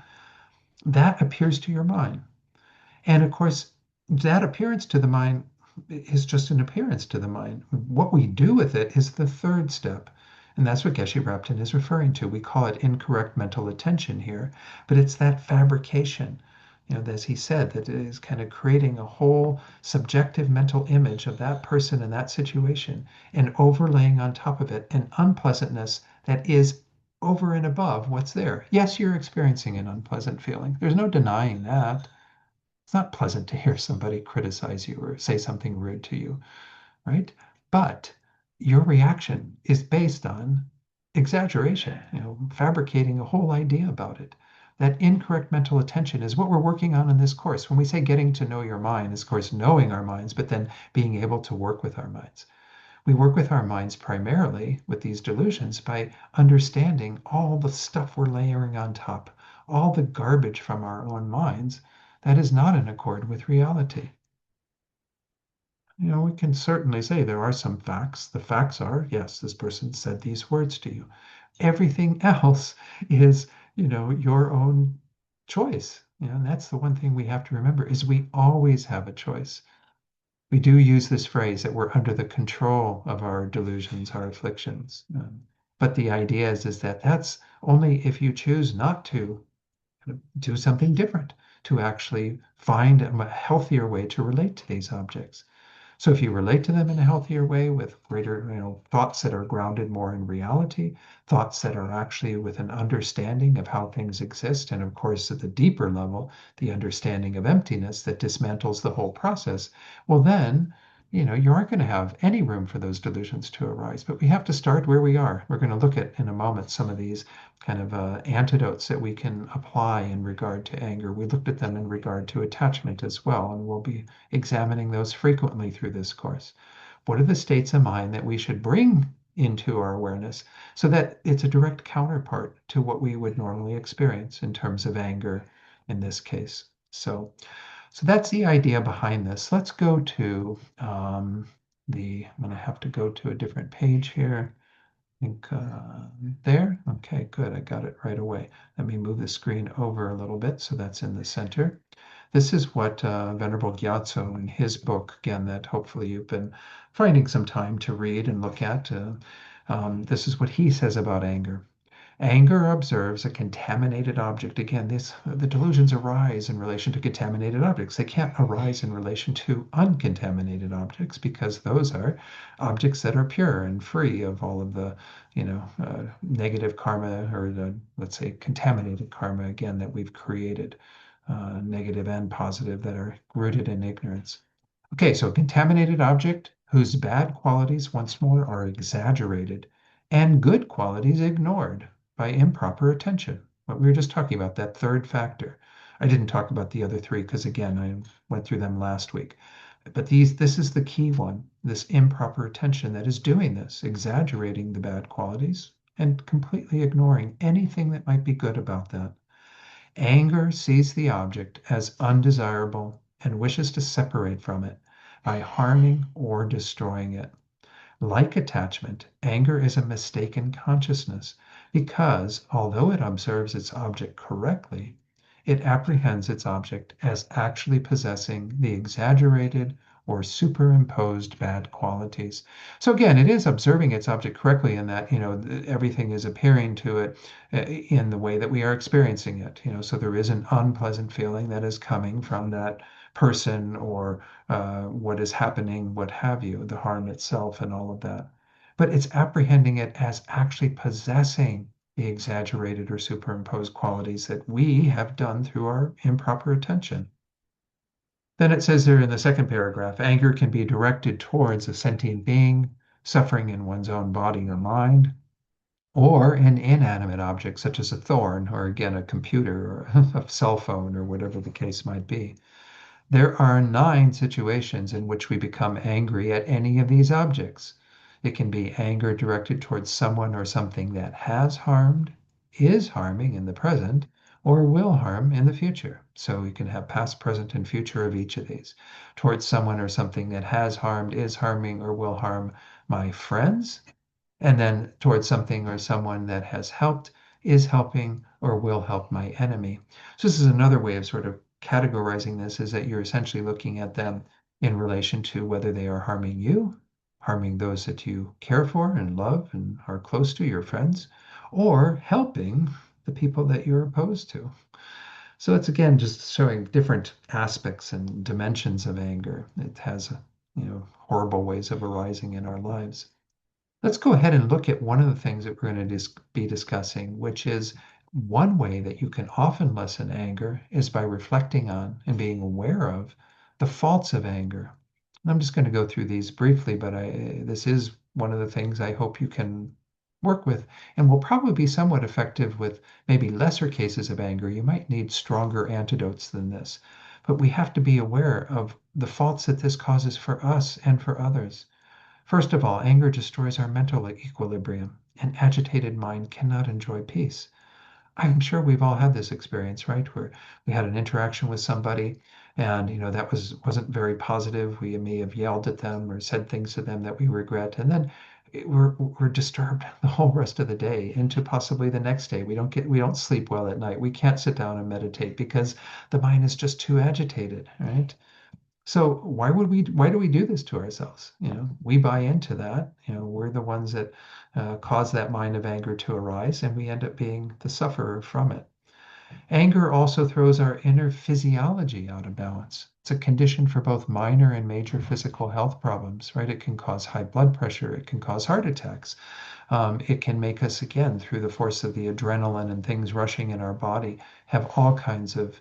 that appears to your mind. And of course, that appearance to the mind is just an appearance to the mind. What we do with it is the third step. And that's what Geshe Rapton is referring to. We call it incorrect mental attention here, but it's that fabrication, as he said, that is kind of creating a whole subjective mental image of that person and that situation and overlaying on top of it an unpleasantness that is over and above what's there. Yes, you're experiencing an unpleasant feeling. There's no denying that. It's not pleasant to hear somebody criticize you or say something rude to you, right? But your reaction is based on exaggeration, fabricating a whole idea about it. That incorrect mental attention is what we're working on in this course. When we say getting to know your mind, is of course knowing our minds, but then being able to work with our minds. We work with our minds primarily with these delusions by understanding all the stuff we're layering on top, all the garbage from our own minds that is not in accord with reality. We can certainly say there are some facts. The facts are, yes, this person said these words to you. Everything else is, your own choice. And that's the one thing we have to remember is we always have a choice. We do use this phrase that we're under the control of our delusions, our afflictions. But the idea is that that's only if you choose not to do something different, to actually find a healthier way to relate to these objects. So if you relate to them in a healthier way with greater, thoughts that are grounded more in reality, thoughts that are actually with an understanding of how things exist, and of course at the deeper level, the understanding of emptiness that dismantles the whole process, well then, you aren't going to have any room for those delusions to arise. But we have to start where we are. We're going to look at in a moment some of these kind of antidotes that we can apply in regard to anger. We looked at them in regard to attachment as well, and we'll be examining those frequently through this course. What are the states of mind that we should bring into our awareness so that it's a direct counterpart to what we would normally experience in terms of anger in this case? So that's the idea behind this. Let's go to I'm going to have to go to a different page here. I think there. Okay, good. I got it right away. Let me move the screen over a little bit so that's in the center. This is what Venerable Gyatso in his book, again, that hopefully you've been finding some time to read and look at. This is what he says about anger. Anger observes a contaminated object. Again, the delusions arise in relation to contaminated objects. They can't arise in relation to uncontaminated objects because those are objects that are pure and free of all of the, negative karma or the, let's say, contaminated karma again that we've created, negative and positive that are rooted in ignorance. Okay, so a contaminated object whose bad qualities once more are exaggerated and good qualities ignored by improper attention. What we were just talking about, that third factor. I didn't talk about the other three because again, I went through them last week. But this is the key one, this improper attention that is doing this, exaggerating the bad qualities and completely ignoring anything that might be good about that. Anger sees the object as undesirable and wishes to separate from it by harming or destroying it. Like attachment, anger is a mistaken consciousness because, although it observes its object correctly, it apprehends its object as actually possessing the exaggerated or superimposed bad qualities. So again, it is observing its object correctly in that, everything is appearing to it in the way that we are experiencing it. So there is an unpleasant feeling that is coming from that person or what is happening, what have you, the harm itself and all of that. But it's apprehending it as actually possessing the exaggerated or superimposed qualities that we have done through our improper attention. Then it says there in the second paragraph, anger can be directed towards a sentient being suffering in one's own body or mind, or an inanimate object such as a thorn, or again, a computer or a cell phone, or whatever the case might be. There are 9 situations in which we become angry at any of these objects. It can be anger directed towards someone or something that has harmed, is harming in the present, or will harm in the future. So we can have past, present, and future of each of these. Towards someone or something that has harmed, is harming, or will harm my friends, and then towards something or someone that has helped, is helping, or will help my enemy. So this is another way of sort of categorizing this, is that you're essentially looking at them in relation to whether they are harming you, harming those that you care for and love and are close to, your friends, or helping the people that you're opposed to. So it's again just showing different aspects and dimensions of anger. It has, horrible ways of arising in our lives. Let's go ahead and look at one of the things that we're going to be discussing, which is one way that you can often lessen anger is by reflecting on and being aware of the faults of anger. And I'm just going to go through these briefly, but this is one of the things I hope you can work with and will probably be somewhat effective with maybe lesser cases of anger. You might need stronger antidotes than this, but we have to be aware of the faults that this causes for us and for others. First of all, anger destroys our mental equilibrium. An agitated mind cannot enjoy peace. I'm sure we've all had this experience, right? Where we had an interaction with somebody and that wasn't very positive. We may have yelled at them or said things to them that we regret. And then we're disturbed the whole rest of the day into possibly the next day. We don't sleep well at night. We can't sit down and meditate because the mind is just too agitated, right? So why do we do this to ourselves? We buy into that. We're the ones that cause that mind of anger to arise, and we end up being the sufferer from it. Anger also throws our inner physiology out of balance. It's a condition for both minor and major physical health problems, right? It can cause high blood pressure. It can cause heart attacks. It can make us, again, through the force of the adrenaline and things rushing in our body, have all kinds of,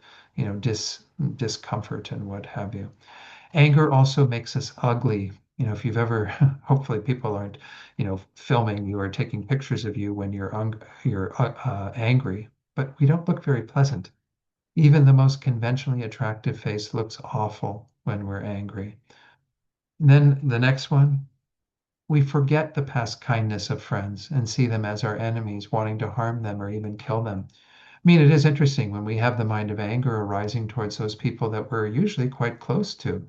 discomfort and what have you. Anger also makes us ugly. If you've ever, hopefully people aren't, filming you or taking pictures of you when you're angry, but we don't look very pleasant. Even the most conventionally attractive face looks awful when we're angry. And then the next one, we forget the past kindness of friends and see them as our enemies, wanting to harm them or even kill them. I mean, it is interesting when we have the mind of anger arising towards those people that we're usually quite close to.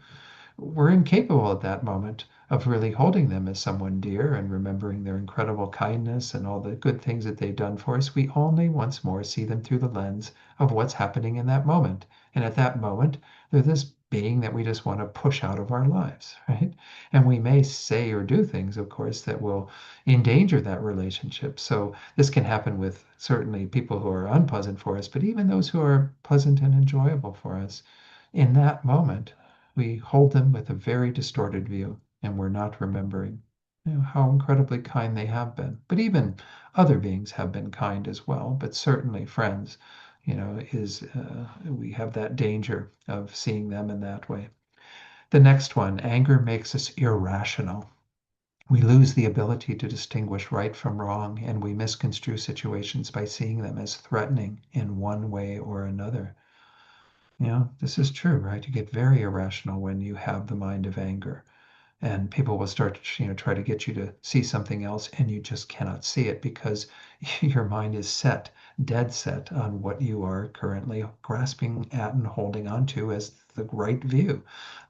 We're incapable at that moment of really holding them as someone dear and remembering their incredible kindness and all the good things that they've done for us. We only once more see them through the lens of what's happening in that moment. And at that moment, they're this being that we just want to push out of our lives, right? And we may say or do things, of course, that will endanger that relationship. So this can happen with certainly people who are unpleasant for us, but even those who are pleasant and enjoyable for us. In that moment, we hold them with a very distorted view, and we're not remembering, how incredibly kind they have been. But even other beings have been kind as well, but certainly friends, is we have that danger of seeing them in that way. The next one, anger makes us irrational. We lose the ability to distinguish right from wrong, and we misconstrue situations by seeing them as threatening in one way or another. This is true, right? You get very irrational when you have the mind of anger, and people will start to, try to get you to see something else, and you just cannot see it because your mind is set, dead set on what you are currently grasping at and holding on to as the right view,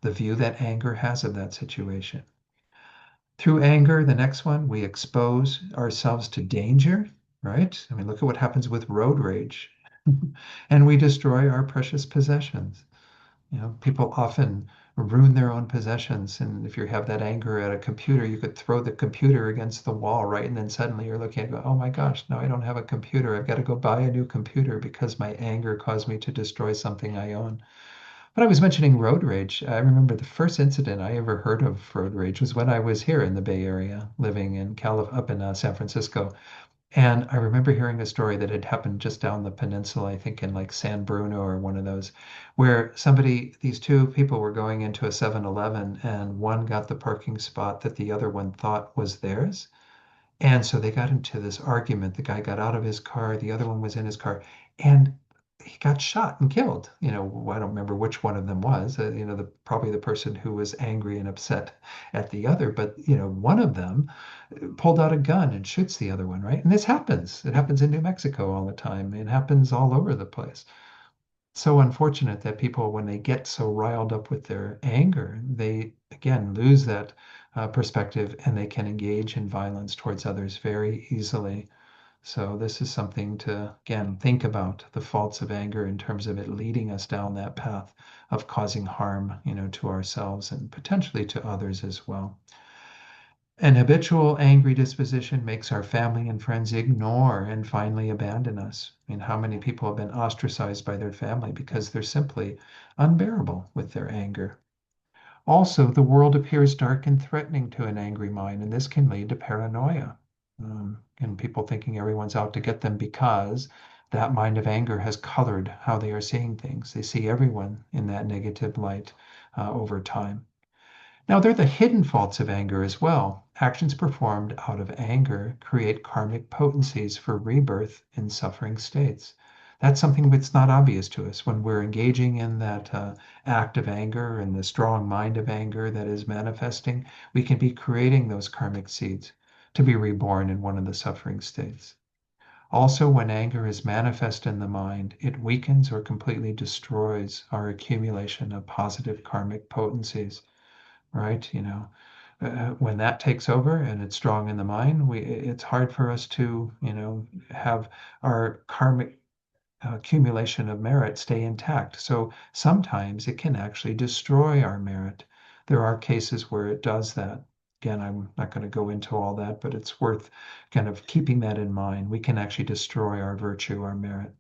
the view that anger has of that situation. Through anger, the next one, we expose ourselves to danger, right? I mean, look at what happens with road rage. And we destroy our precious possessions. People often ruin their own possessions. And if you have that anger at a computer, you could throw the computer against the wall, right? And then suddenly you're looking and go, oh my gosh, now I don't have a computer. I've got to go buy a new computer because my anger caused me to destroy something I own. But I was mentioning road rage. I remember the first incident I ever heard of road rage was when I was here in the Bay Area, living in up in San Francisco. And I remember hearing a story that had happened just down the peninsula, I think in like San Bruno or one of those, where these two people were going into a 7-Eleven and one got the parking spot that the other one thought was theirs. And so they got into this argument. The guy got out of his car, the other one was in his car, and he got shot and killed. I don't remember which one of them was, probably the person who was angry and upset at the other, but one of them pulled out a gun and shoots the other one, right? And this happens. It happens in New Mexico all the time. It happens all over the place. So unfortunate that people, when they get so riled up with their anger, they again lose that perspective and they can engage in violence towards others very easily. So this is something to, again, think about the faults of anger in terms of it leading us down that path of causing harm, to ourselves and potentially to others as well. An habitual angry disposition makes our family and friends ignore and finally abandon us. I mean, how many people have been ostracized by their family because they're simply unbearable with their anger? Also, the world appears dark and threatening to an angry mind, and this can lead to paranoia. And people thinking everyone's out to get them because that mind of anger has colored how they are seeing things. They see everyone in that negative light over time. Now, there are the hidden faults of anger as well. Actions performed out of anger create karmic potencies for rebirth in suffering states. That's something that's not obvious to us when we're engaging in that act of anger and the strong mind of anger that is manifesting. We can be creating those karmic seeds to be reborn in one of the suffering states. Also, when anger is manifest in the mind, it weakens or completely destroys our accumulation of positive karmic potencies, right? When that takes over and it's strong in the mind, it's hard for us to, have our karmic accumulation of merit stay intact. So sometimes it can actually destroy our merit. There are cases where it does that. Again, I'm not going to go into all that, but it's worth kind of keeping that in mind. We can actually destroy our virtue, our merit.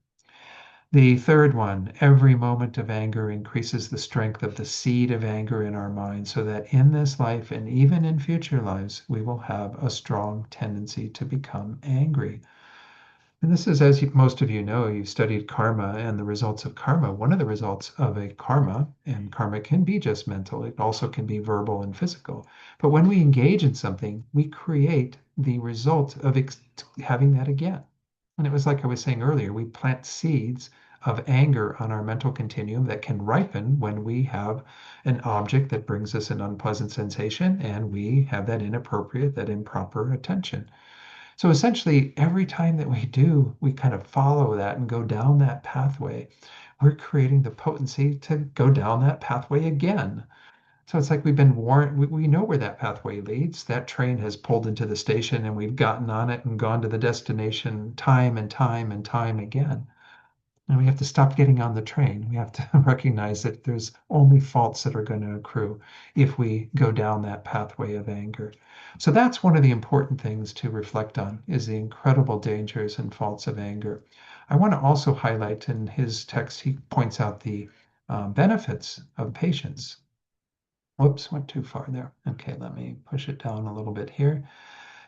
The third one, every moment of anger increases the strength of the seed of anger in our mind, so that in this life and even in future lives, we will have a strong tendency to become angry. And this is, as most of you know, you've studied karma and the results of karma. One of the results of a karma, and karma can be just mental, it also can be verbal and physical. But when we engage in something, we create the result of having that again. And it was like I was saying earlier, we plant seeds of anger on our mental continuum that can ripen when we have an object that brings us an unpleasant sensation and we have that inappropriate, that improper attention. So essentially, every time that we do, we kind of follow that and go down that pathway. We're creating the potency to go down that pathway again. So it's like we've been warned, we know where that pathway leads. That train has pulled into the station and we've gotten on it and gone to the destination time and time and time again. And we have to stop getting on the train. We have to recognize that there's only faults that are going to accrue if we go down that pathway of anger. So that's one of the important things to reflect on is the incredible dangers and faults of anger. I want to also highlight in his text, he points out the benefits of patience. Whoops, went too far there. Okay, let me push it down a little bit here.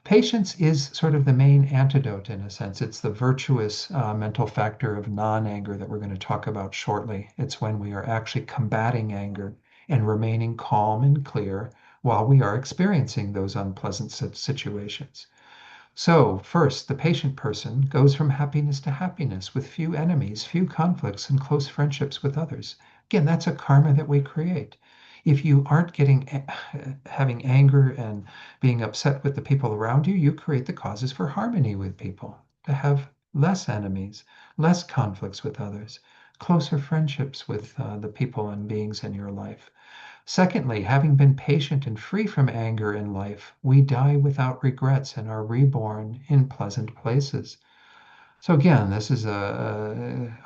Patience is sort of the main antidote in a sense. It's the virtuous mental factor of non anger that we're going to talk about shortly. It's when we are actually combating anger and remaining calm and clear while we are experiencing those unpleasant situations. So, first, the patient person goes from happiness to happiness with few enemies, few conflicts, and close friendships with others. Again, that's a karma that we create. If you aren't having anger and being upset with the people around you, you create the causes for harmony with people, to have less enemies, less conflicts with others, closer friendships with the people and beings in your life. Secondly, having been patient and free from anger in life, we die without regrets and are reborn in pleasant places. So again, this is a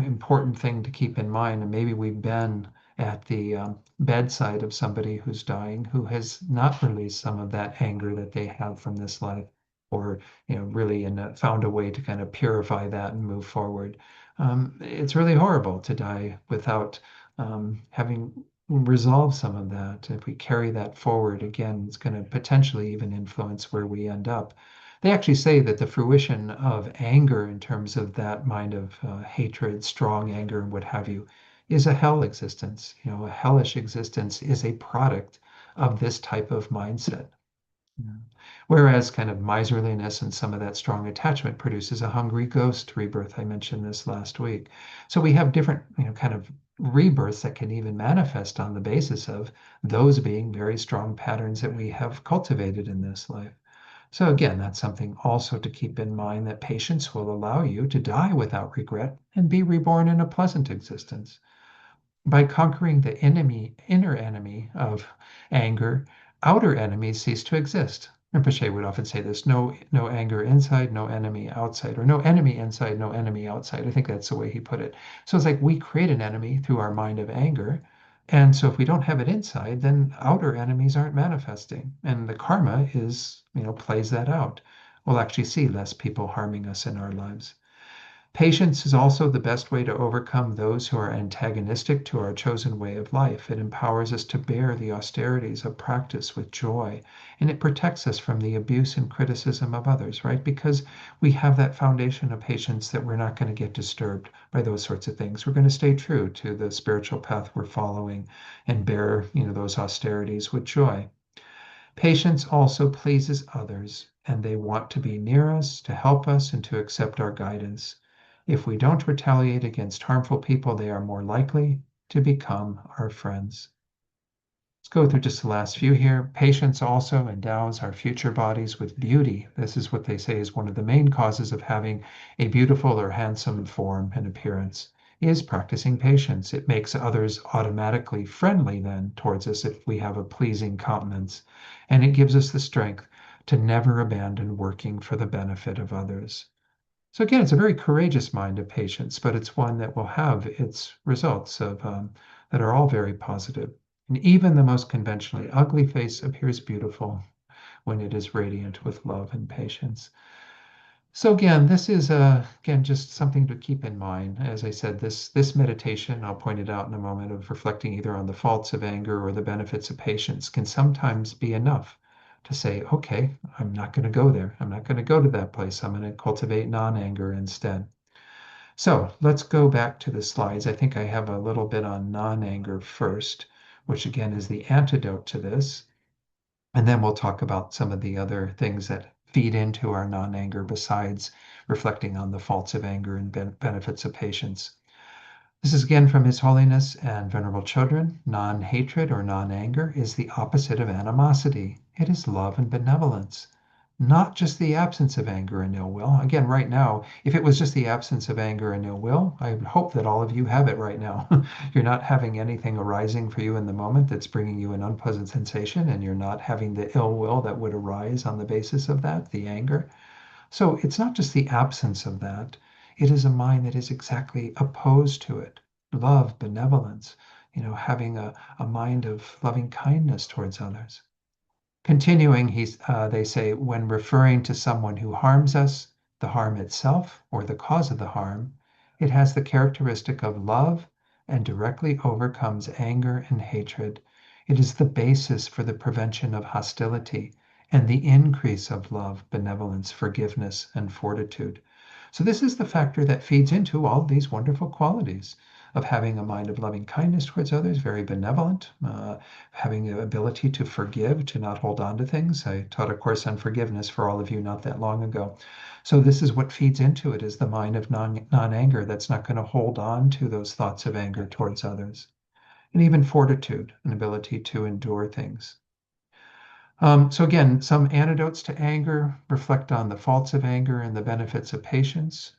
important thing to keep in mind. And maybe we've been at the bedside of somebody who's dying who has not released some of that anger that they have from this life, or really found a way to kind of purify that and move forward. It's really horrible to die without having resolved some of that. If we carry that forward, again, it's going to potentially even influence where we end up. They actually say that the fruition of anger, in terms of that mind of hatred, strong anger, and what have you, is a hell existence. A hellish existence is a product of this type of mindset. Yeah. Whereas kind of miserliness and some of that strong attachment produces a hungry ghost rebirth. I mentioned this last week. So we have different, kind of rebirths that can even manifest on the basis of those being very strong patterns that we have cultivated in this life. So again, that's something also to keep in mind, that patience will allow you to die without regret and be reborn in a pleasant existence. By conquering the inner enemy of anger, outer enemies cease to exist. Rinpoche would often say this: no anger inside, no enemy outside, or no enemy inside, no enemy outside. I think that's the way he put it. So it's like we create an enemy through our mind of anger. And so if we don't have it inside, then outer enemies aren't manifesting. And the karma plays that out. We'll actually see less people harming us in our lives. Patience is also the best way to overcome those who are antagonistic to our chosen way of life. It empowers us to bear the austerities of practice with joy, and it protects us from the abuse and criticism of others, right? Because we have that foundation of patience that we're not going to get disturbed by those sorts of things. We're going to stay true to the spiritual path we're following and bear, those austerities with joy. Patience also pleases others, and they want to be near us, to help us, and to accept our guidance. If we don't retaliate against harmful people, they are more likely to become our friends. Let's go through just the last few here. Patience also endows our future bodies with beauty. This is what they say is one of the main causes of having a beautiful or handsome form and appearance, is practicing patience. It makes others automatically friendly then towards us if we have a pleasing countenance. And it gives us the strength to never abandon working for the benefit of others. So again, it's a very courageous mind of patience, but it's one that will have its results that are all very positive. And even the most conventionally ugly face appears beautiful when it is radiant with love and patience. So again, this is again just something to keep in mind. As I said, this meditation, I'll point it out in a moment, of reflecting either on the faults of anger or the benefits of patience, can sometimes be enough to say, okay, I'm not going to go there. I'm not going to go to that place. I'm going to cultivate non-anger instead. So let's go back to the slides. I think I have a little bit on non-anger first, which again is the antidote to this. And then we'll talk about some of the other things that feed into our non-anger besides reflecting on the faults of anger and benefits of patience. This is again from His Holiness and Venerable Children. Non-hatred or non-anger is the opposite of animosity. It is love and benevolence, not just the absence of anger and ill will. Again, right now, if it was just the absence of anger and ill will, I would hope that all of you have it right now. You're not having anything arising for you in the moment that's bringing you an unpleasant sensation, and you're not having the ill will that would arise on the basis of that, the anger. So it's not just the absence of that. It is a mind that is exactly opposed to it. Love, benevolence, having a mind of loving kindness towards others. Continuing, they say, when referring to someone who harms us, the harm itself, or the cause of the harm, it has the characteristic of love and directly overcomes anger and hatred. It is the basis for the prevention of hostility and the increase of love, benevolence, forgiveness, and fortitude. So, this is the factor that feeds into all these wonderful qualities of having a mind of loving kindness towards others, very benevolent, having the ability to forgive, to not hold on to things. I taught a course on forgiveness for all of you not that long ago. So this is what feeds into it is the mind of non-anger that's not going to hold on to those thoughts of anger towards others. And even fortitude, an ability to endure things. So again, some antidotes to anger reflect on the faults of anger and the benefits of patience.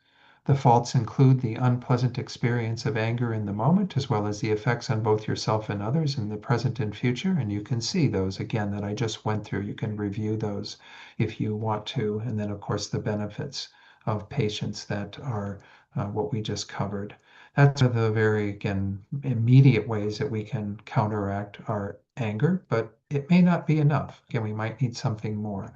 The faults include the unpleasant experience of anger in the moment, as well as the effects on both yourself and others in the present and future. And you can see those again that I just went through. You can review those if you want to. And then, of course, the benefits of patience that are what we just covered. That's one of the very, again, immediate ways that we can counteract our anger, but it may not be enough. Again, we might need something more.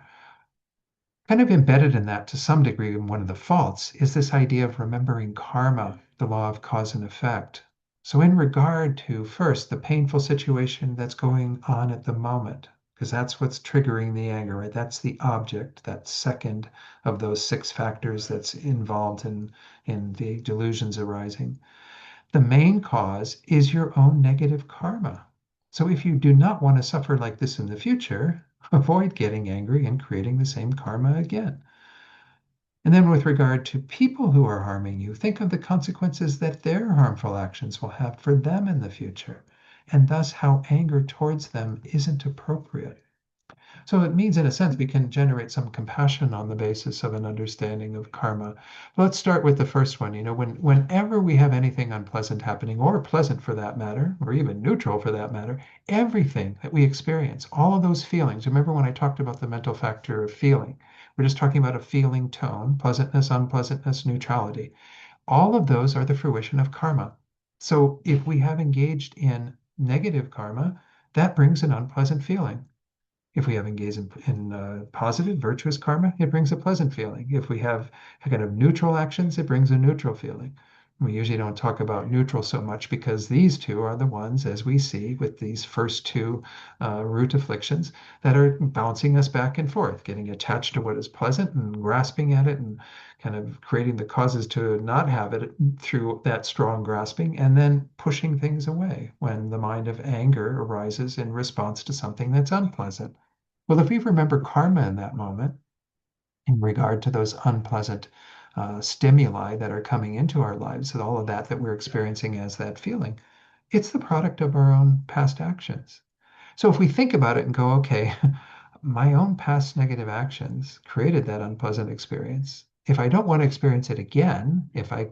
Kind of embedded in that to some degree, in one of the faults, is this idea of remembering karma, the law of cause and effect. So, in regard to first the painful situation that's going on at the moment, because that's what's triggering the anger, right? That's the object, that second of those six factors that's involved in the delusions arising. The main cause is your own negative karma. So if you do not want to suffer like this in the future, avoid getting angry and creating the same karma again. And then with regard to people who are harming you, think of the consequences that their harmful actions will have for them in the future, and thus how anger towards them isn't appropriate. So it means, in a sense, we can generate some compassion on the basis of an understanding of karma. Let's start with the first one. Whenever we have anything unpleasant happening, or pleasant for that matter, or even neutral for that matter, everything that we experience, all of those feelings. Remember when I talked about the mental factor of feeling? We're just talking about a feeling tone, pleasantness, unpleasantness, neutrality. All of those are the fruition of karma. So if we have engaged in negative karma, that brings an unpleasant feeling. If we have engaged in positive, virtuous karma, it brings a pleasant feeling. If we have kind of neutral actions, it brings a neutral feeling. We usually don't talk about neutral so much because these two are the ones, as we see with these first two root afflictions, that are bouncing us back and forth, getting attached to what is pleasant and grasping at it and kind of creating the causes to not have it through that strong grasping, and then pushing things away when the mind of anger arises in response to something that's unpleasant. Well, if we remember karma in that moment, in regard to those unpleasant stimuli that are coming into our lives, and all of that we're experiencing as that feeling, it's the product of our own past actions. So if we think about it and go, okay, my own past negative actions created that unpleasant experience. If I don't want to experience it again, if I,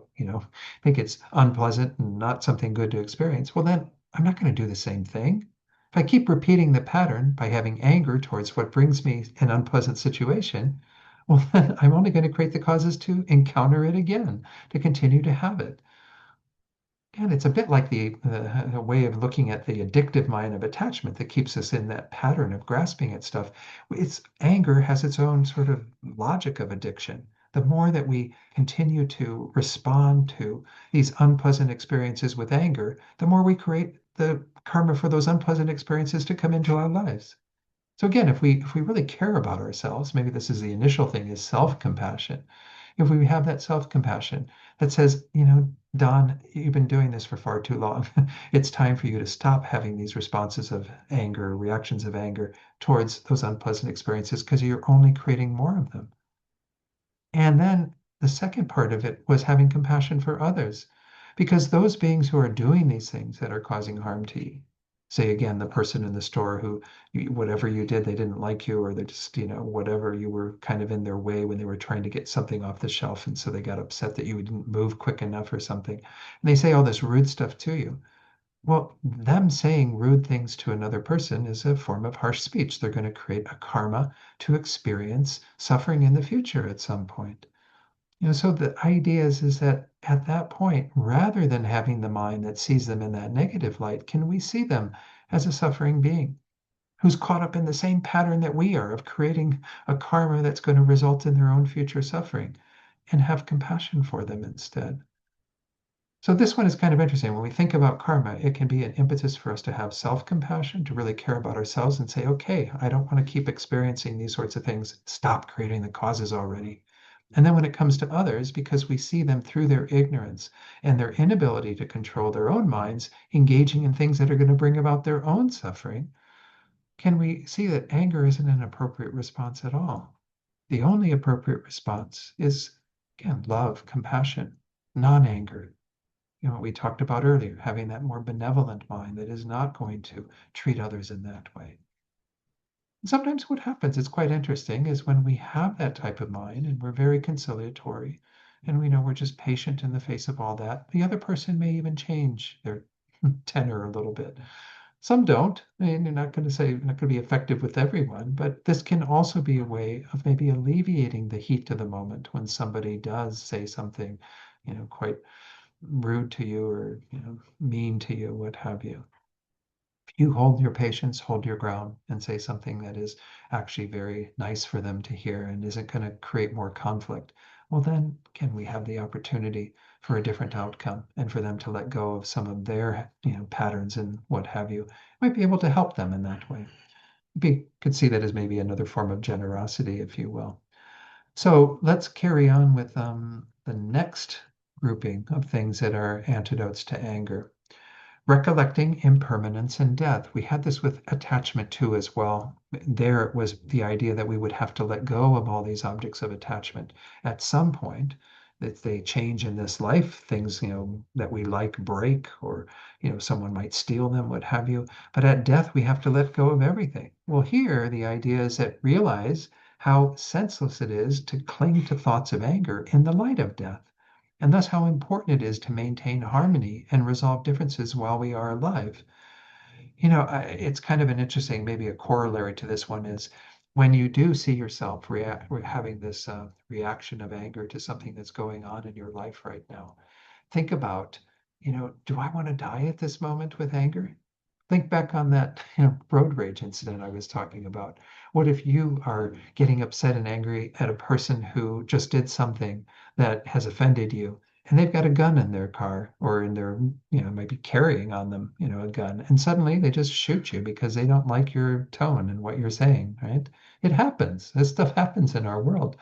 think it's unpleasant and not something good to experience, well, then I'm not going to do the same thing. If I keep repeating the pattern by having anger towards what brings me an unpleasant situation, well, then I'm only going to create the causes to encounter it again, to continue to have it. And it's a bit like the way of looking at the addictive mind of attachment that keeps us in that pattern of grasping at stuff. It's anger has its own sort of logic of addiction. The more that we continue to respond to these unpleasant experiences with anger, the more we create the karma for those unpleasant experiences to come into our lives. So again, if we really care about ourselves, maybe this is the initial thing is self-compassion. If we have that self-compassion that says, Don, you've been doing this for far too long. It's time for you to stop having these responses of anger, reactions of anger towards those unpleasant experiences because you're only creating more of them. And then the second part of it was having compassion for others, because those beings who are doing these things that are causing harm to you, say again, the person in the store who, whatever you did, they didn't like you, or they just, whatever, you were kind of in their way when they were trying to get something off the shelf. And so they got upset that you didn't move quick enough or something. And they say all this rude stuff to you. Well, them saying rude things to another person is a form of harsh speech. They're going to create a karma to experience suffering in the future at some point. So the idea is that at that point, rather than having the mind that sees them in that negative light, can we see them as a suffering being who's caught up in the same pattern that we are of creating a karma that's going to result in their own future suffering and have compassion for them instead? So this one is kind of interesting. When we think about karma, it can be an impetus for us to have self-compassion, to really care about ourselves and say, okay, I don't want to keep experiencing these sorts of things. Stop creating the causes already. And then when it comes to others, because we see them through their ignorance and their inability to control their own minds, engaging in things that are going to bring about their own suffering, can we see that anger isn't an appropriate response at all? The only appropriate response is, again, love, compassion, non-anger. What we talked about earlier, having that more benevolent mind that is not going to treat others in that way. And sometimes what happens, it's quite interesting, is when we have that type of mind and we're very conciliatory and we know we're just patient in the face of all that, the other person may even change their tenor a little bit. Some don't. I mean, you're not going to say, not going to be effective with everyone, but this can also be a way of maybe alleviating the heat of the moment when somebody does say something, quite rude to you or mean to you, what have you. If you hold your patience, hold your ground, and say something that is actually very nice for them to hear and isn't going to create more conflict, well, then can we have the opportunity for a different outcome and for them to let go of some of their patterns and what have you? Might be able to help them in that way. You could see that as maybe another form of generosity, if you will. So let's carry on with the next grouping of things that are antidotes to anger. Recollecting impermanence and death. We had this with attachment too as well. There it was the idea that we would have to let go of all these objects of attachment at some point, that they change in this life, things that we like break, or someone might steal them, what have you. But at death we have to let go of everything. Well, here the idea is that realize how senseless it is to cling to thoughts of anger in the light of death, and thus how important it is to maintain harmony and resolve differences while we are alive. It's kind of an interesting, maybe a corollary to this one is when you do see yourself having this reaction of anger to something that's going on in your life right now. Think about, do I want to die at this moment with anger? Think back on that, road rage incident I was talking about. What if you are getting upset and angry at a person who just did something that has offended you, and they've got a gun in their car or in their, maybe carrying on them, a gun, and suddenly they just shoot you because they don't like your tone and what you're saying, right? It happens. This stuff happens in our world.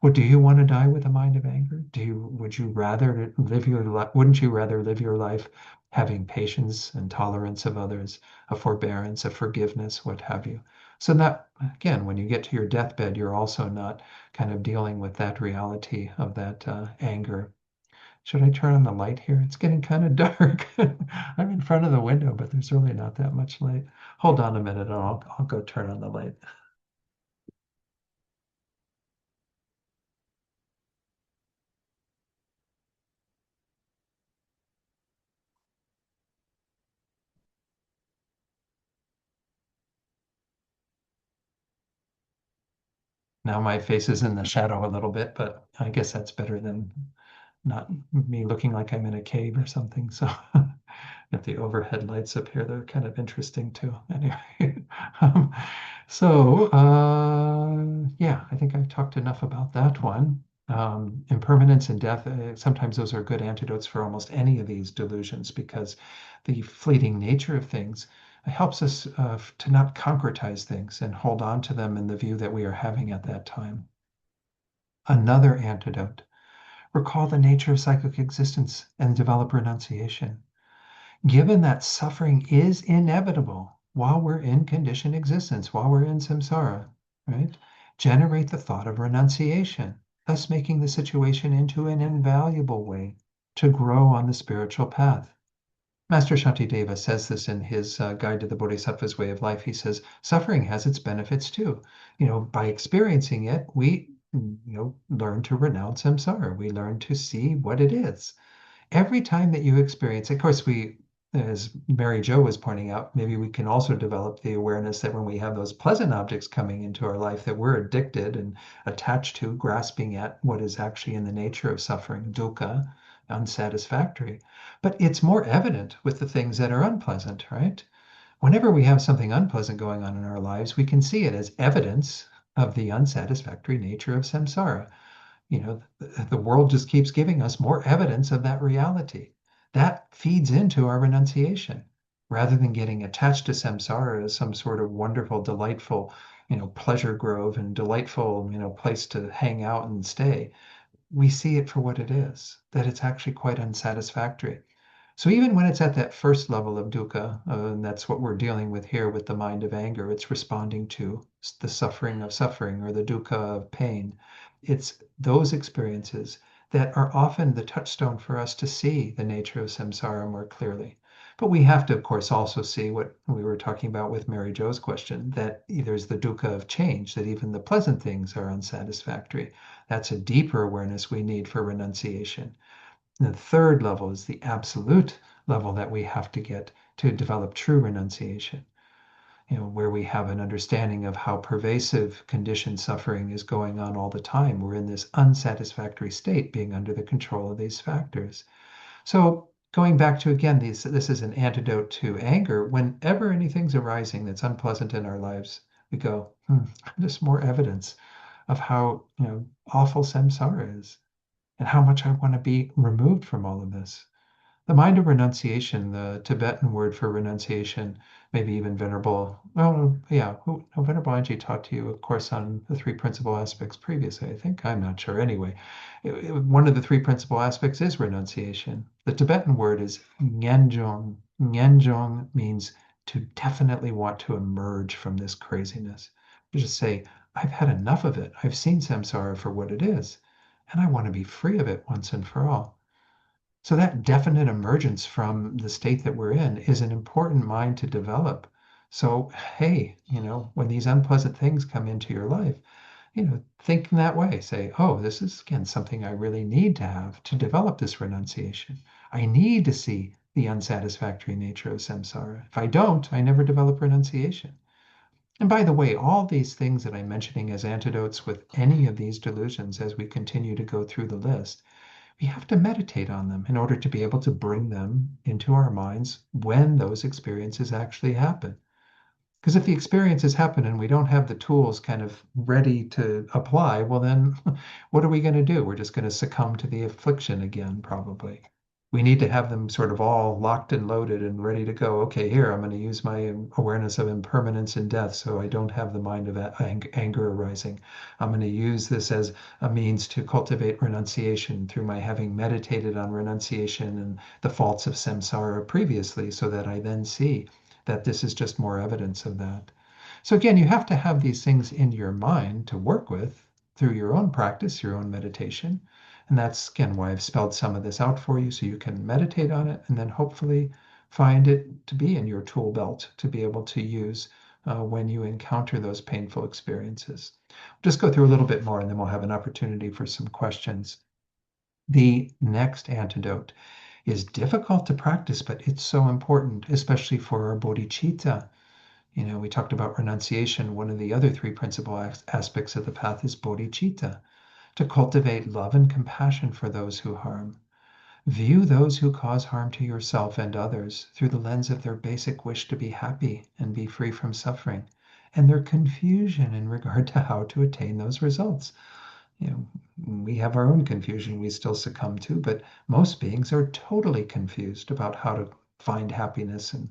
Well, do you want to die with a mind of anger? Would you rather live your life? Wouldn't you rather live your life having patience and tolerance of others, a forbearance, a forgiveness, what have you? So that, again, when you get to your deathbed, you're also not kind of dealing with that reality of that anger. Should I turn on the light here? It's getting kind of dark. I'm in front of the window, but there's really not that much light. Hold on a minute, and I'll go turn on the light. Now my face is in the shadow a little bit, but I guess that's better than not me looking like I'm in a cave or something. So got the overhead lights up here. They're kind of interesting too. Anyway, um, yeah, I think I've talked enough about that one. Impermanence and death, sometimes those are good antidotes for almost any of these delusions because the fleeting nature of things helps us to not concretize things and hold on to them in the view that we are having at that time. Another antidote: recall the nature of cyclic existence and develop renunciation. Given that suffering is inevitable while we're in conditioned existence, while we're in samsara, right? Generate the thought of renunciation, thus making the situation into an invaluable way to grow on the spiritual path. Master Shantideva says this in his Guide to the Bodhisattva's Way of Life. He says, suffering has its benefits too. By experiencing it, we, learn to renounce samsara. We learn to see what it is. Every time that you experience, of course, we as Mary Jo was pointing out, maybe we can also develop the awareness that when we have those pleasant objects coming into our life, that we're addicted and attached to, grasping at what is actually in the nature of suffering, dukkha, unsatisfactory. But it's more evident with the things that are unpleasant, right? Whenever we have something unpleasant going on in our lives, we can see it as evidence of the unsatisfactory nature of samsara. The world just keeps giving us more evidence of that reality. That feeds into our renunciation. Rather than getting attached to samsara as some sort of wonderful, delightful, pleasure grove and delightful, place to hang out and stay, we see it for what it is, that it's actually quite unsatisfactory. So even when it's at that first level of dukkha, and that's what we're dealing with here with the mind of anger, it's responding to the suffering of suffering or the dukkha of pain. It's those experiences that are often the touchstone for us to see the nature of samsara more clearly. But we have to, of course, also see what we were talking about with Mary Jo's question, that there's the dukkha of change, that even the pleasant things are unsatisfactory. That's a deeper awareness we need for renunciation. The third level is the absolute level that we have to get to develop true renunciation, where we have an understanding of how pervasive conditioned suffering is going on all the time. We're in this unsatisfactory state, being under the control of these factors. So going back to again, this is an antidote to anger. Whenever anything's arising that's unpleasant in our lives, we go, there's more evidence of how awful samsara is and how much I want to be removed from all of this. The mind of renunciation, the Tibetan word for renunciation, maybe even Venerable, well, yeah, no, Venerable Angie talked to you, of course, on the three principal aspects previously, I think. I'm not sure. Anyway, one of the three principal aspects is renunciation. The Tibetan word is Ngenjong. Ngenjong means to definitely want to emerge from this craziness. To just say, I've had enough of it. I've seen samsara for what it is, and I want to be free of it once and for all. So that definite emergence from the state that we're in is an important mind to develop. So, hey, when these unpleasant things come into your life, think in that way. Say, oh, this is again something I really need to have to develop this renunciation. I need to see the unsatisfactory nature of samsara. If I don't, I never develop renunciation. And by the way, all these things that I'm mentioning as antidotes with any of these delusions as we continue to go through the list, we have to meditate on them in order to be able to bring them into our minds when those experiences actually happen. Because if the experiences happen and we don't have the tools kind of ready to apply, well, then what are we going to do? We're just going to succumb to the affliction again, probably. We need to have them sort of all locked and loaded and ready to go. Okay, here, I'm going to use my awareness of impermanence and death so I don't have the mind of anger arising. I'm going to use this as a means to cultivate renunciation through my having meditated on renunciation and the faults of samsara previously so that I then see that this is just more evidence of that. So again, you have to have these things in your mind to work with through your own practice, your own meditation. And that's again why I've spelled some of this out for you so you can meditate on it and then hopefully find it to be in your tool belt to be able to use when you encounter those painful experiences. Just go through a little bit more and then we'll have an opportunity for some questions. The next antidote is difficult to practice, but it's so important, especially for our bodhicitta. We talked about renunciation. One of the other three principal aspects of the path is bodhicitta, to cultivate love and compassion for those who harm. View those who cause harm to yourself and others through the lens of their basic wish to be happy and be free from suffering, and their confusion in regard to how to attain those results. We have our own confusion we still succumb to, but most beings are totally confused about how to find happiness and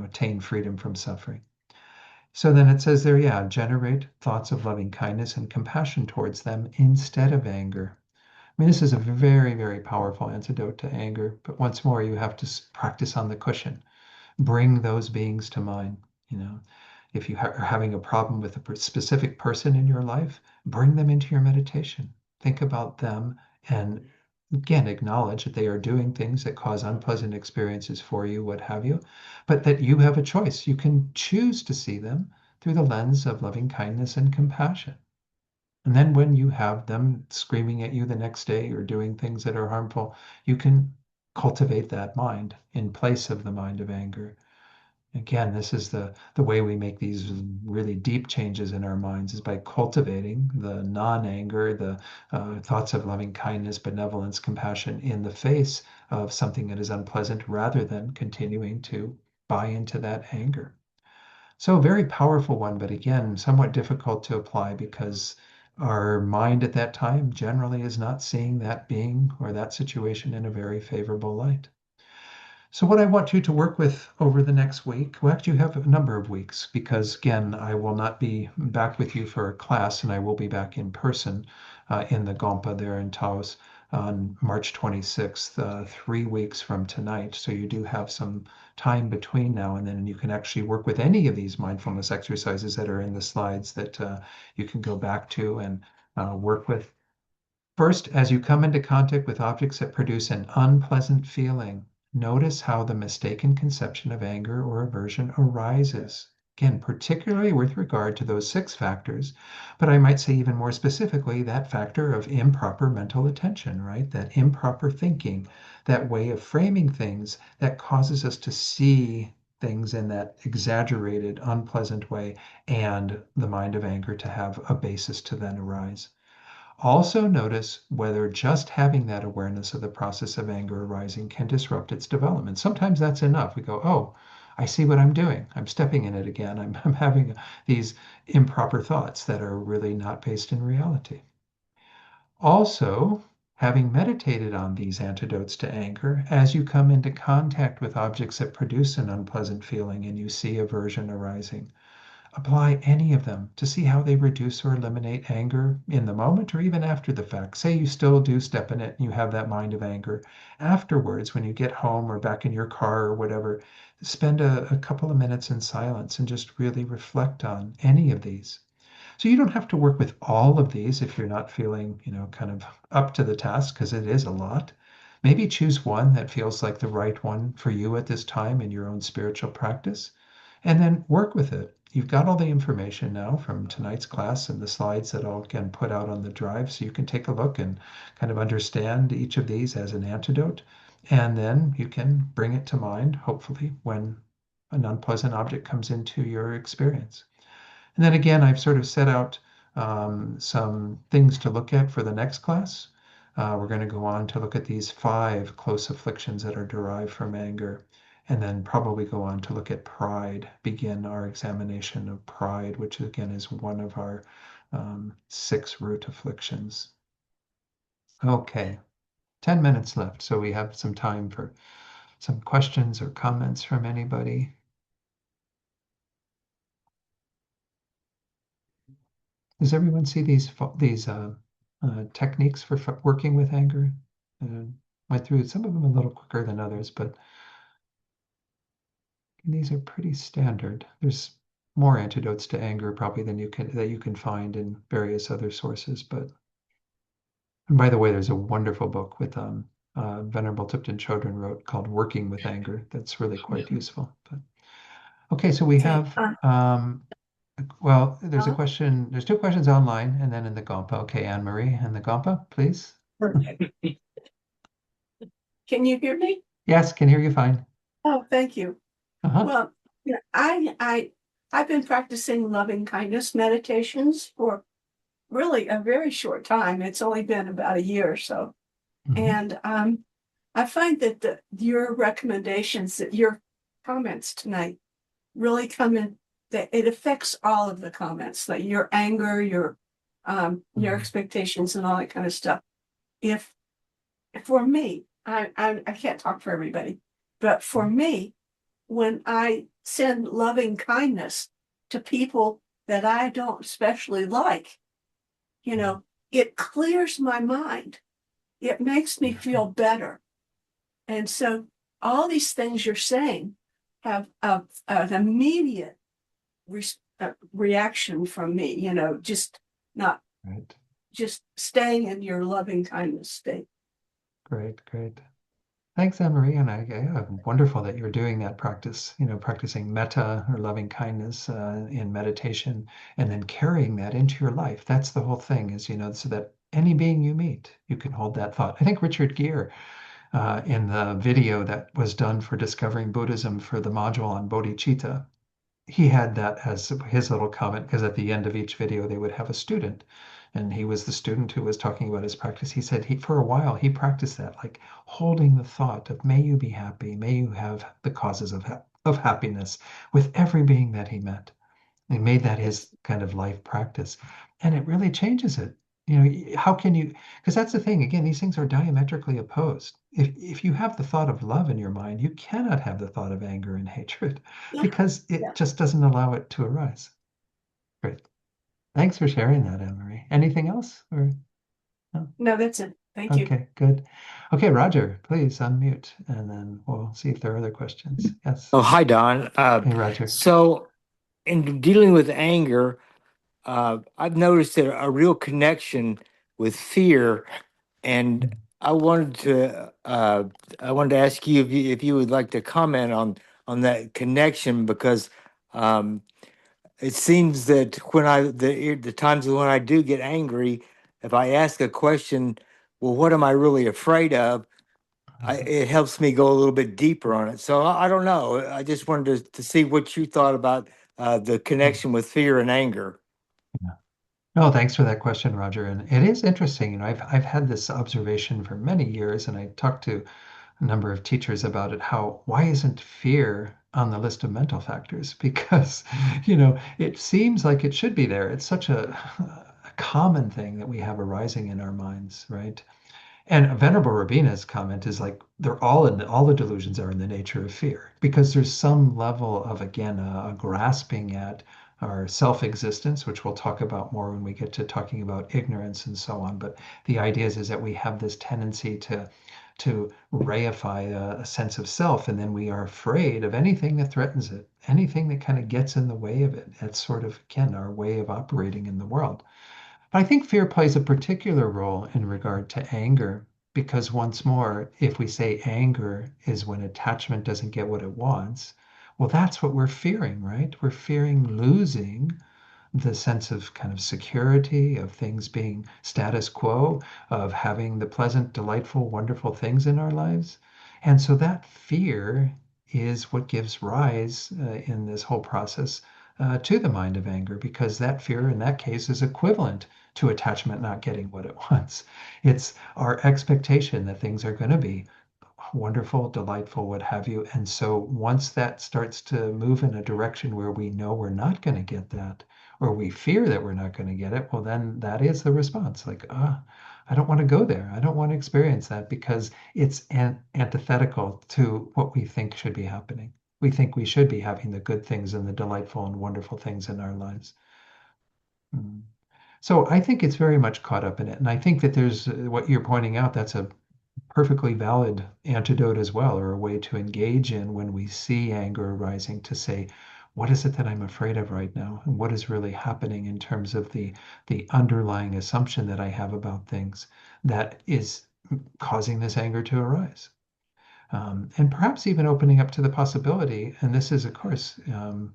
attain freedom from suffering. So then it says there, yeah, generate thoughts of loving kindness and compassion towards them instead of anger. I mean, this is a very, very powerful antidote to anger, but once more, you have to practice on the cushion. Bring those beings to mind. If you are having a problem with a specific person in your life, bring them into your meditation. Think about them and again, acknowledge that they are doing things that cause unpleasant experiences for you, what have you, but that you have a choice. You can choose to see them through the lens of loving kindness and compassion. And then when you have them screaming at you the next day or doing things that are harmful, you can cultivate that mind in place of the mind of anger. Again, this is the way we make these really deep changes in our minds is by cultivating the non-anger, the thoughts of loving kindness, benevolence, compassion in the face of something that is unpleasant rather than continuing to buy into that anger. So a very powerful one, but again, somewhat difficult to apply because our mind at that time generally is not seeing that being or that situation in a very favorable light. So what I want you to work with over the next week, well, actually you have a number of weeks because again, I will not be back with you for a class and I will be back in person in the Gompa there in Taos on March 26th, 3 weeks from tonight. So you do have some time between now and then, and you can actually work with any of these mindfulness exercises that are in the slides that you can go back to and work with. First, as you come into contact with objects that produce an unpleasant feeling, notice how the mistaken conception of anger or aversion arises. Again, particularly with regard to those 6 factors, but I might say even more specifically that factor of improper mental attention, right? That improper thinking, that way of framing things that causes us to see things in that exaggerated, unpleasant way, and the mind of anger to have a basis to then arise. Also notice whether just having that awareness of the process of anger arising can disrupt its development. Sometimes that's enough. We go, oh, I see what I'm doing. I'm stepping in it again. I'm having these improper thoughts that are really not based in reality. Also, having meditated on these antidotes to anger, as you come into contact with objects that produce an unpleasant feeling and you see aversion arising, apply any of them to see how they reduce or eliminate anger in the moment or even after the fact. Say you still do step in it and you have that mind of anger. Afterwards, when you get home or back in your car or whatever, spend a couple of minutes in silence and just really reflect on any of these. So you don't have to work with all of these if you're not feeling, kind of up to the task because it is a lot. Maybe choose one that feels like the right one for you at this time in your own spiritual practice and then work with it. You've got all the information now from tonight's class and the slides that I'll again put out on the drive so you can take a look and kind of understand each of these as an antidote. And then you can bring it to mind, hopefully, when an unpleasant object comes into your experience. And then again, I've sort of set out some things to look at for the next class. We're going to go on to look at these 5 close afflictions that are derived from anger, and then probably go on to look at pride, begin our examination of pride, which again is one of our 6 root afflictions. Okay, 10 minutes left, so we have some time for some questions or comments from anybody. Does everyone see these techniques for working with anger? Went through some of them a little quicker than others, but these are pretty standard. There's more antidotes to anger probably than you can find in various other sources. But and by the way, there's a wonderful book with Venerable Thupten Chodron wrote called "Working with Anger." That's really quite useful. But okay, so we Okay. have well, there's a question. There's 2 questions online, and then in the Gompa. Okay, Anne Marie in the Gompa, please. Can you hear me? Yes, can hear you fine. Oh, thank you. Uh-huh. Well, yeah, I've been practicing loving kindness meditations for really a very short time. It's only been about a year or so. Mhm. And I find that your recommendations, that your comments tonight really come in, that it affects all of the comments, like your anger, your Mhm. expectations and all that kind of stuff. If For me, I can't talk for everybody, but for me, when I send loving kindness to people that I don't especially like, it clears my mind. It makes me feel better. And so all these things you're saying have an immediate reaction from me, just not Right. just staying in your loving kindness state. Great, great. Thanks, Anne Marie. And wonderful that you're doing that practice, practicing metta or loving kindness in meditation and then carrying that into your life. That's the whole thing is, so that any being you meet, you can hold that thought. I think Richard Gere in the video that was done for Discovering Buddhism for the module on bodhicitta. He had that as his little comment because at the end of each video they would have a student, and he was the student who was talking about his practice. He said he for a while he practiced that, like holding the thought of may you be happy, may you have the causes of happiness with every being that he met. He made that his kind of life practice, and it really changes it. How can you? Because that's the thing. Again, these things are diametrically opposed. If you have the thought of love in your mind, you cannot have the thought of anger and hatred Yeah. because Yeah. it just doesn't allow it to arise. Great. Thanks for sharing that, Anne-Marie. Anything else? Or no? No, that's it. Thank you. Okay, good. Okay, Roger, please unmute, and then we'll see if there are other questions. Yes. Oh, hi, Don. Hey, Roger. So, in dealing with anger, I've noticed a real connection with fear, and I wanted to ask you if you would like to comment on that connection because um, it seems that the times when I do get angry, if I ask a question, well, what am I really afraid of? It helps me go a little bit deeper on it. So I don't know. I just wanted to see what you thought about the connection with fear and anger. Yeah. No, thanks for that question, Roger. And it is interesting. I've had this observation for many years, and I talked to a number of teachers about it. How why isn't fear on the list of mental factors? Because, it seems like it should be there. It's such a common thing that we have arising in our minds, right? And Venerable Rabina's comment is like they're all the delusions are in the nature of fear because there's some level of again a grasping at our self-existence, which we'll talk about more when we get to talking about ignorance and so on. But the idea is that we have this tendency to reify a sense of self, and then we are afraid of anything that threatens it, anything that kind of gets in the way of it. That's sort of again our way of operating in the world. I think fear plays a particular role in regard to anger because, once more, if we say anger is when attachment doesn't get what it wants, well, that's what we're fearing, right? We're fearing losing the sense of kind of security, of things being status quo, of having the pleasant, delightful, wonderful things in our lives. And so that fear is what gives rise in this whole process to the mind of anger, because that fear in that case is equivalent to attachment not getting what it wants. It's our expectation that things are going to be wonderful, delightful, what have you. And so once that starts to move in a direction where we know we're not going to get that, or we fear that we're not going to get it, well, then that is the response. Like, I don't want to go there. I don't want to experience that because it's antithetical to what we think should be happening. We think we should be having the good things and the delightful and wonderful things in our lives. Mm. So I think it's very much caught up in it. And I think that there's what you're pointing out, that's a perfectly valid antidote as well, or a way to engage in when we see anger arising to say, what is it that I'm afraid of right now? And what is really happening in terms of the underlying assumption that I have about things that is causing this anger to arise? And perhaps even opening up to the possibility, and this is, of course,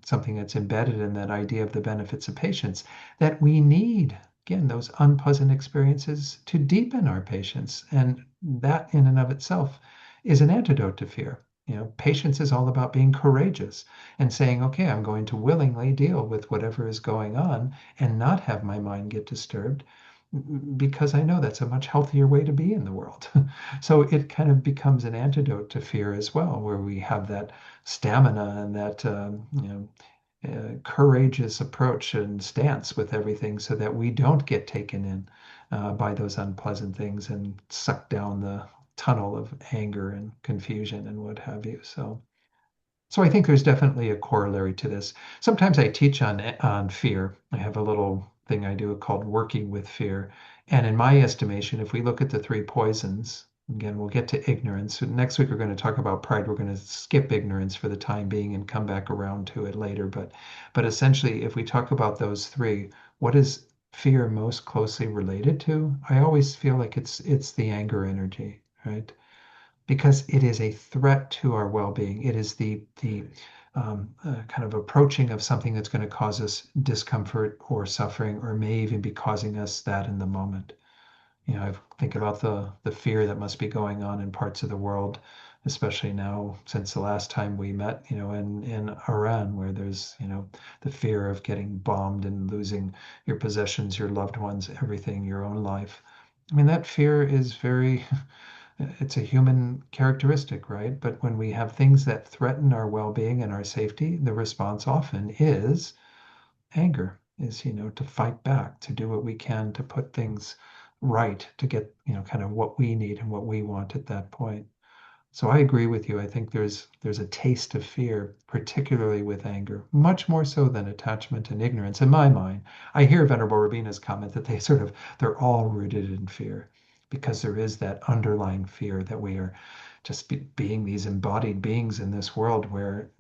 something that's embedded in that idea of the benefits of patience, that we need, again, those unpleasant experiences to deepen our patience. And that, in and of itself, is an antidote to fear. Patience is all about being courageous and saying, okay, I'm going to willingly deal with whatever is going on and not have my mind get disturbed because I know that's a much healthier way to be in the world. So it kind of becomes an antidote to fear as well, where we have that stamina and that courageous approach and stance with everything, so that we don't get taken in by those unpleasant things and sucked down the tunnel of anger and confusion and what have you. So I think there's definitely a corollary to this. Sometimes I teach on fear. I have a little thing I do called working with fear. And in my estimation, if we look at the three poisons, again, we'll get to ignorance. Next week, we're going to talk about pride. We're going to skip ignorance for the time being and come back around to it later. But essentially, if we talk about those three, what is fear most closely related to? I always feel like it's the anger energy, right? Because it is a threat to our well-being. It is the kind of approaching of something that's going to cause us discomfort or suffering, or may even be causing us that in the moment. I think about the fear that must be going on in parts of the world, especially now since the last time we met, in Iran, where there's, the fear of getting bombed and losing your possessions, your loved ones, everything, your own life. I mean, that fear is very, it's a human characteristic, right? But when we have things that threaten our well-being and our safety, the response often is anger, is, to fight back, to do what we can to put things right, to get, kind of what we need and what we want at that point. So I agree with you. I think there's a taste of fear, particularly with anger, much more so than attachment and ignorance in my mind. I hear Venerable Rabina's comment that they're all rooted in fear, because there is that underlying fear that we are just being these embodied beings in this world where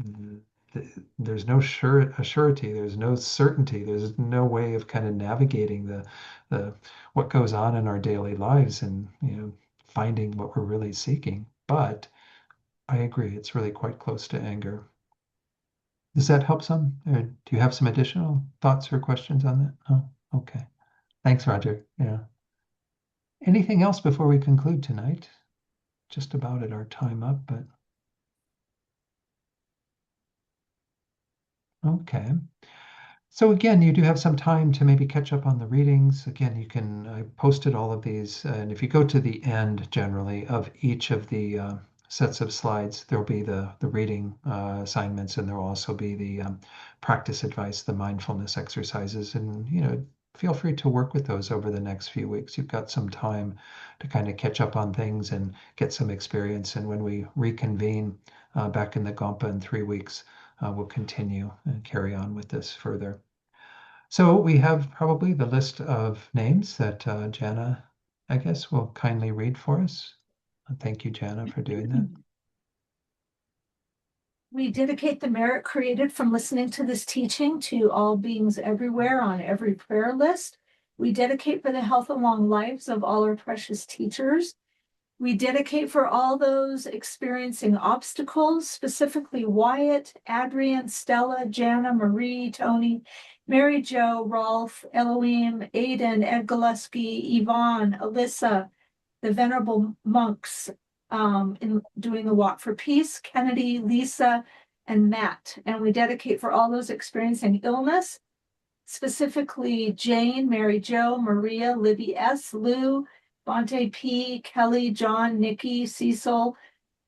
there's no surety, there's no certainty, there's no way of kind of navigating the what goes on in our daily lives, and finding what we're really seeking. But I agree, it's really quite close to anger. Does that help some? Or do you have some additional thoughts or questions on that? Oh, okay. Thanks, Roger. Yeah. Anything else before we conclude tonight? Just about at our time up, but okay. So again, you do have some time to maybe catch up on the readings. Again, I posted all of these, and if you go to the end generally of each of the sets of slides, there'll be the reading assignments, and there'll also be the practice advice, the mindfulness exercises, and feel free to work with those over the next few weeks. You've got some time to kind of catch up on things and get some experience. And when we reconvene back in the Gompa in 3 weeks, we'll continue and carry on with this further. So we have probably the list of names that Jana, I guess, will kindly read for us. Thank you, Jana, for doing that. We dedicate the merit created from listening to this teaching to all beings everywhere on every prayer list. We dedicate for the health and long lives of all our precious teachers. We dedicate for all those experiencing obstacles, specifically Wyatt, Adrian, Stella, Jana, Marie, Tony, Mary Jo, Rolf, Elohim, Aiden, Ed Gillespie, Yvonne, Alyssa, the Venerable Monks in doing the Walk for Peace, Kennedy, Lisa, and Matt. And we dedicate for all those experiencing illness, specifically Jane, Mary Jo, Maria, Libby S., Lou, Bonte P., Kelly, John, Nikki, Cecil,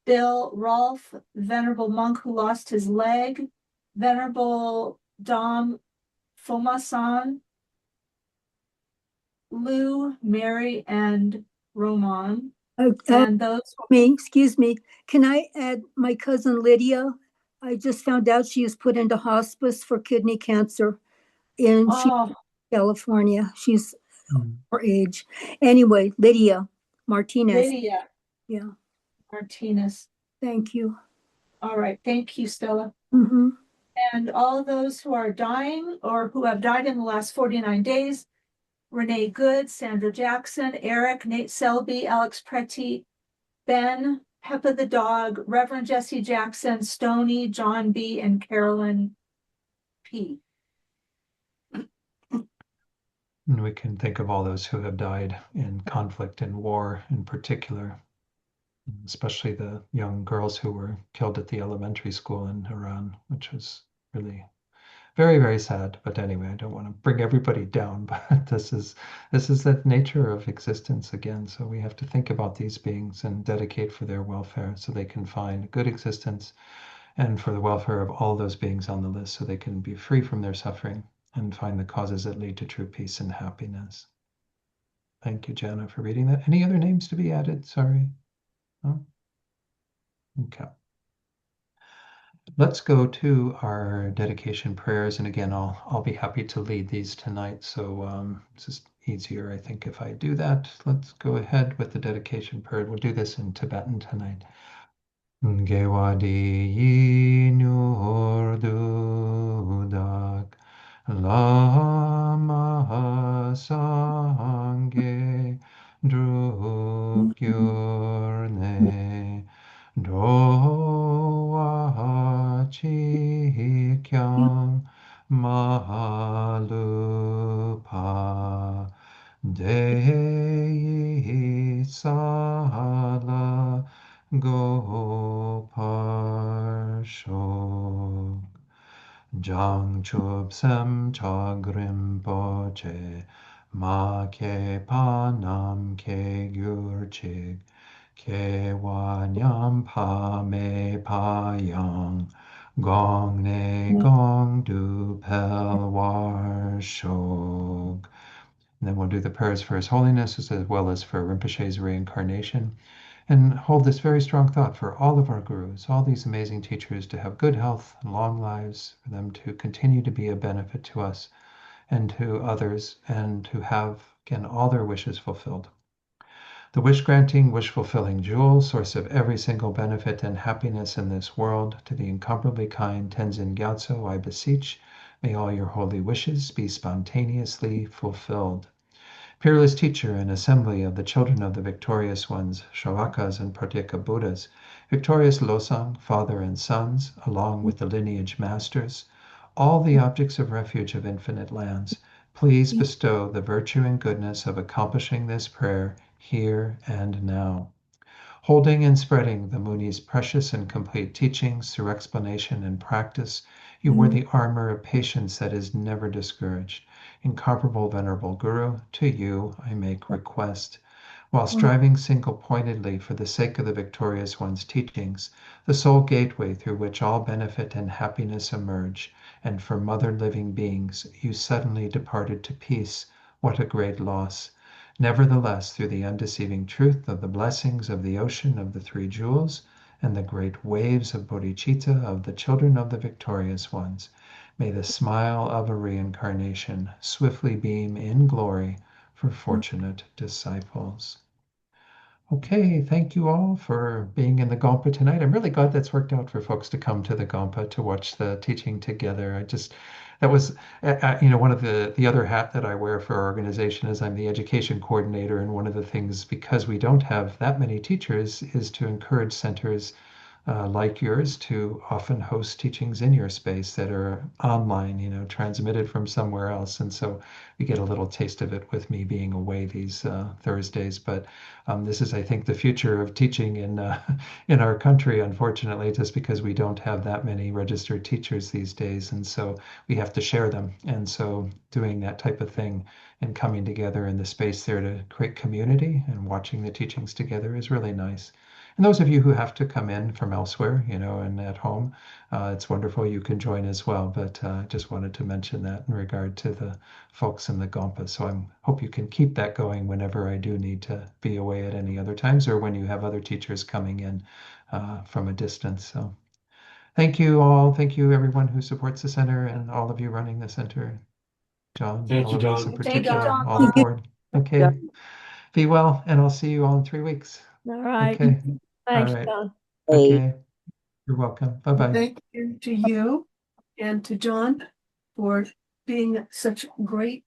Bill, Rolf, Venerable Monk who lost his leg, Venerable Dom Fomasan, Lou, Mary, and Roman. And those excuse me, can I add my cousin Lydia? I just found out she was put into hospice for kidney cancer in California. She's her age. Anyway, Lydia Martinez. Lydia. Yeah. Martinez. Thank you. All right. Thank you, Stella. Mm-hmm. And all those who are dying or who have died in the last 49 days, Renee Good, Sandra Jackson, Eric, Nate Selby, Alex Pretty, Ben, Peppa the dog, Reverend Jesse Jackson, Stony, John B., and Carolyn P. And we can think of all those who have died in conflict and war in particular, especially the young girls who were killed at the elementary school in Iran, which was really very, very sad. But anyway, I don't want to bring everybody down, but this is the nature of existence again. So we have to think about these beings and dedicate for their welfare so they can find a good existence, and for the welfare of all those beings on the list so they can be free from their suffering and find the causes that lead to true peace and happiness. Thank you, Jana, for reading that. Any other names to be added? Sorry. No? Okay. Let's go to our dedication prayers. And again, I'll be happy to lead these tonight. So it's just easier, I think, if I do that. Let's go ahead with the dedication prayer. We'll do this in Tibetan tonight. Gewadi Nurdudak Lama Sangye Druk Yurne Dowa Chikyang Mahalupa Deyi sala goparshok Jangchubsem chagrimpoche ma ke panam ke gyurchik ke wanyam pa me payang gong ne gong du pel war shog. And then we'll do the prayers for His Holiness as well as for Rinpoche's reincarnation. And hold this very strong thought for all of our gurus, all these amazing teachers, to have good health and long lives, for them to continue to be a benefit to us and to others, and to have, again, all their wishes fulfilled. The wish granting, wish fulfilling jewel, source of every single benefit and happiness in this world, to the incomparably kind Tenzin Gyatso, I beseech, may all your holy wishes be spontaneously fulfilled. Peerless teacher and assembly of the children of the victorious ones, Shavakas and Pratyeka Buddhas, victorious Losang, father and sons, along with the lineage masters, all the objects of refuge of infinite lands, please bestow the virtue and goodness of accomplishing this prayer here and now. Holding and spreading the Muni's precious and complete teachings through explanation and practice, you wear the armor of patience that is never discouraged. Incomparable Venerable Guru, to you I make request. While striving single-pointedly for the sake of the victorious one's teachings, the sole gateway through which all benefit and happiness emerge, and for mother living beings, you suddenly departed to peace. What a great loss! Nevertheless, through the undeceiving truth of the blessings of the ocean of the three jewels and the great waves of bodhicitta of the children of the victorious ones, may the smile of a reincarnation swiftly beam in glory for fortunate disciples. Okay, thank you all for being in the Gompa tonight. I'm really glad that's worked out for folks to come to the Gompa to watch the teaching together. That was, one of the other hat that I wear for our organization is I'm the education coordinator. And one of the things, because we don't have that many teachers, is to encourage centers like yours to often host teachings in your space that are online, transmitted from somewhere else. And so we get a little taste of it with me being away these Thursdays. But this is, I think, the future of teaching in in our country, unfortunately, just because we don't have that many registered teachers these days. And so we have to share them. And so doing that type of thing and coming together in the space there to create community and watching the teachings together is really nice. And those of you who have to come in from elsewhere, and at home, it's wonderful you can join as well. But just wanted to mention that in regard to the folks in the Gompa. So I hope you can keep that going whenever I do need to be away at any other times, or when you have other teachers coming in from a distance. So thank you all. Thank you everyone who supports the center and all of you running the center. John, Thank you, Eloise in Don. particular, John. all the board. Okay. Be well, and I'll see you all in 3 weeks. All right. Okay. Thanks, All right. John. Okay. You're welcome. Bye-bye. Thank you to you and to John for being such great